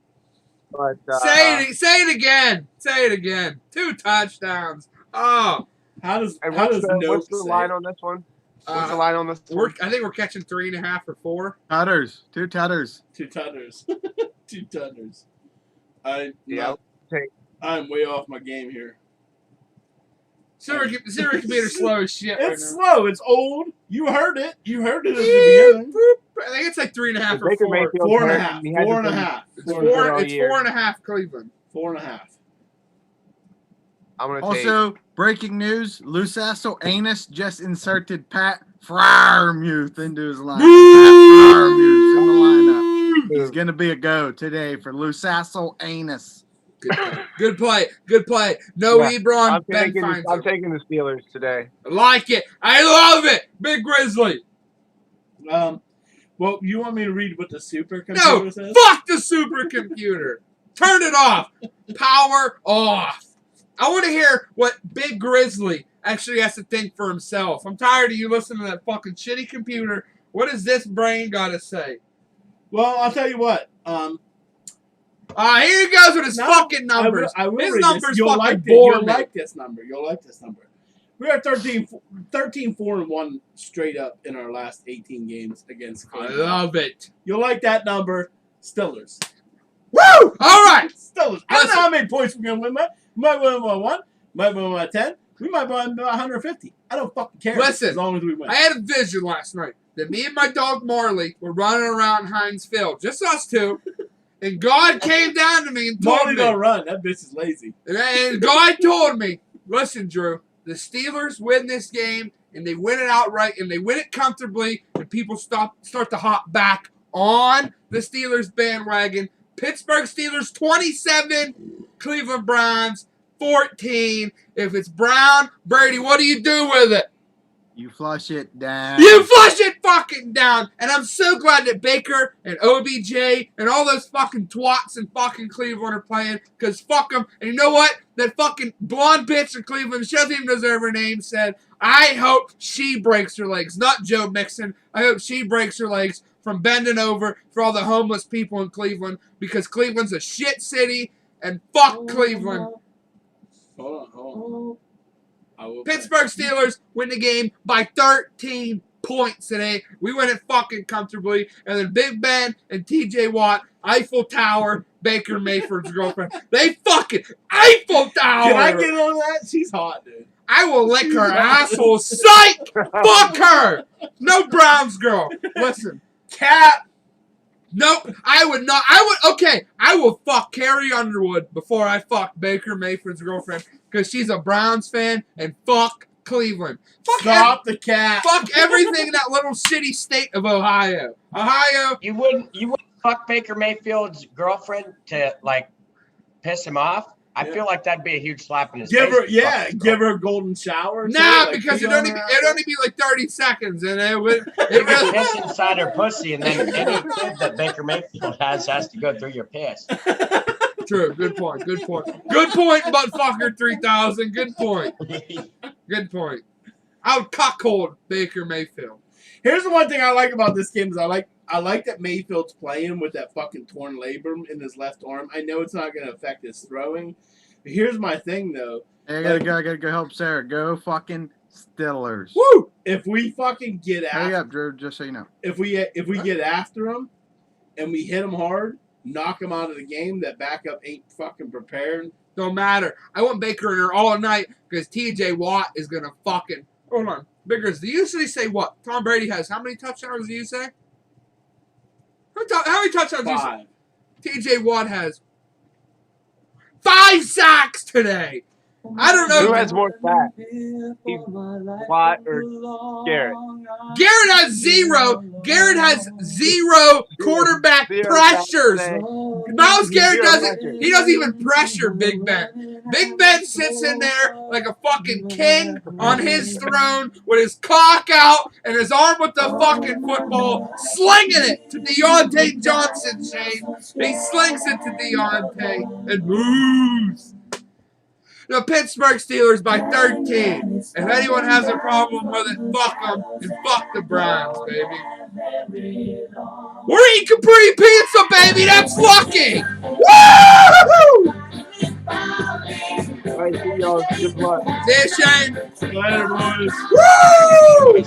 But Say it again. Say it again. 2 touchdowns. Oh, How does and how what's does the, no what's the line on this one? What's the line on this one? I think we're catching 3.5 or 4. Tutters, 2 tutters. 2 tutters? 2 tutters. Yeah. I'm way off my game here. Silver computer's slow as shit right It's now. slow. It's old. You heard it. You heard it at the beginning. I think it's like 3.5 or Baker 4. Mayfield 4.5. he hasn't 4.5. It's Four. 4. all It's year. 4.5 Cleveland. 4.5. I'm going to take. Also, breaking news: Lusasso Anus just inserted Pat Freiermuth into his lineup. Pat Freiermuth in the lineup. He's going to be a go today for Lusasso Anus. Good play. Good play. No Yeah, Ebron. Ben finds I'm him. taking the Steelers today. I like it. I love it. Big Grizzly. Well, you want me to read what the supercomputer No. says? Fuck the supercomputer. Turn it off. Power off. I want to hear what Big Grizzly actually has to think for himself. I'm tired of you listening to that fucking shitty computer. What does this brain got to say? Well, I'll tell you what. Here he goes with his No, fucking numbers. I will His read numbers this. You'll fucking like bore You'll me. like this number. You'll like this number. We are 13-4-1 straight up in our last 18 games against I Cleveland. love it. You'll like that number. Steelers. Woo! All right. Steelers. I don't Listen. know how many points we're going to win by. We might win by 1. Might win by 10. We might win by 150. I don't fucking care. Listen, as long as we win. I had a vision last night that me and my dog Marley were running around Heinz Field, just us two, and God came down to me and told Marley me, don't run. That bitch is lazy. and God told me, listen, Drew, the Steelers win this game, and they win it outright, and they win it comfortably, and people start to hop back on the Steelers bandwagon. Pittsburgh Steelers 27, Cleveland Browns 14. If it's Brown, Brady, what do you do with it? You flush it down. You flush it fucking down. And I'm so glad that Baker and OBJ and all those fucking twats in fucking Cleveland are playing, because fuck them. And you know what? That fucking blonde bitch in Cleveland, she doesn't even deserve her name, said, I hope she breaks her legs. Not Joe Mixon. I hope she breaks her legs from bending over for all the homeless people in Cleveland, because Cleveland's a shit city, and fuck Cleveland. Hold on. Pittsburgh Steelers win the game by 13 points today. We win it fucking comfortably. And then Big Ben and TJ Watt, Eiffel Tower, Baker Mayfield's girlfriend. They fucking Eiffel Tower. Can I get on that? She's hot, dude. I will lick her asshole. Psych! Fuck her! No Browns girl. Listen. Cat. Nope. I would not. Okay. I will fuck Carrie Underwood before I fuck Baker Mayfield's girlfriend, because she's a Browns fan, and fuck Cleveland. Stop the cat. Fuck everything in that little shitty state of Ohio. Ohio. You wouldn't fuck Baker Mayfield's girlfriend to like piss him off? I feel like that'd be a huge slap in his face. Give her a golden shower. Nah, because it'd only be like 30 seconds, and it would. You could piss inside her pussy, and then any kid that Baker Mayfield has to go through your piss. True. Good point. Good point. Good point, Buttfucker 3000. Good point. Good point. I would cuckold Baker Mayfield. Here's the one thing I like about this game is I like that Mayfield's playing with that fucking torn labrum in his left arm. I know it's not going to affect his throwing. But here's my thing, though. I gotta go help Sarah. Go fucking Steelers. Woo! If we fucking get after, hurry up, Drew. Just so you know. If we get after him and we hit him hard, knock him out of the game, that backup ain't fucking prepared. Don't matter. I want Baker in her all night, because TJ Watt is going to fucking... Hold on. Biggers, do you usually say what? Tom Brady has how many touchdowns do you say? How many touchdowns do you say? TJ Watt has 5 sacks today. I don't know. Who has more sacks? Watt or Garrett? Garrett has 0. Garrett has 0 quarterback pressures. Miles Garrett doesn't. He doesn't even pressure Big Ben. Big Ben sits in there like a fucking king on his throne with his cock out and his arm with the fucking football, slinging it to Deontay Johnson, Shane. He slings it to Deontay and moves. The Pittsburgh Steelers by 13. If anyone has a problem with it, fuck them and fuck the Browns, baby. We're eating Capri Pizza, baby. That's lucky. Woo! All right, see y'all. Good luck. See you, Shane. Later, boys. Woo!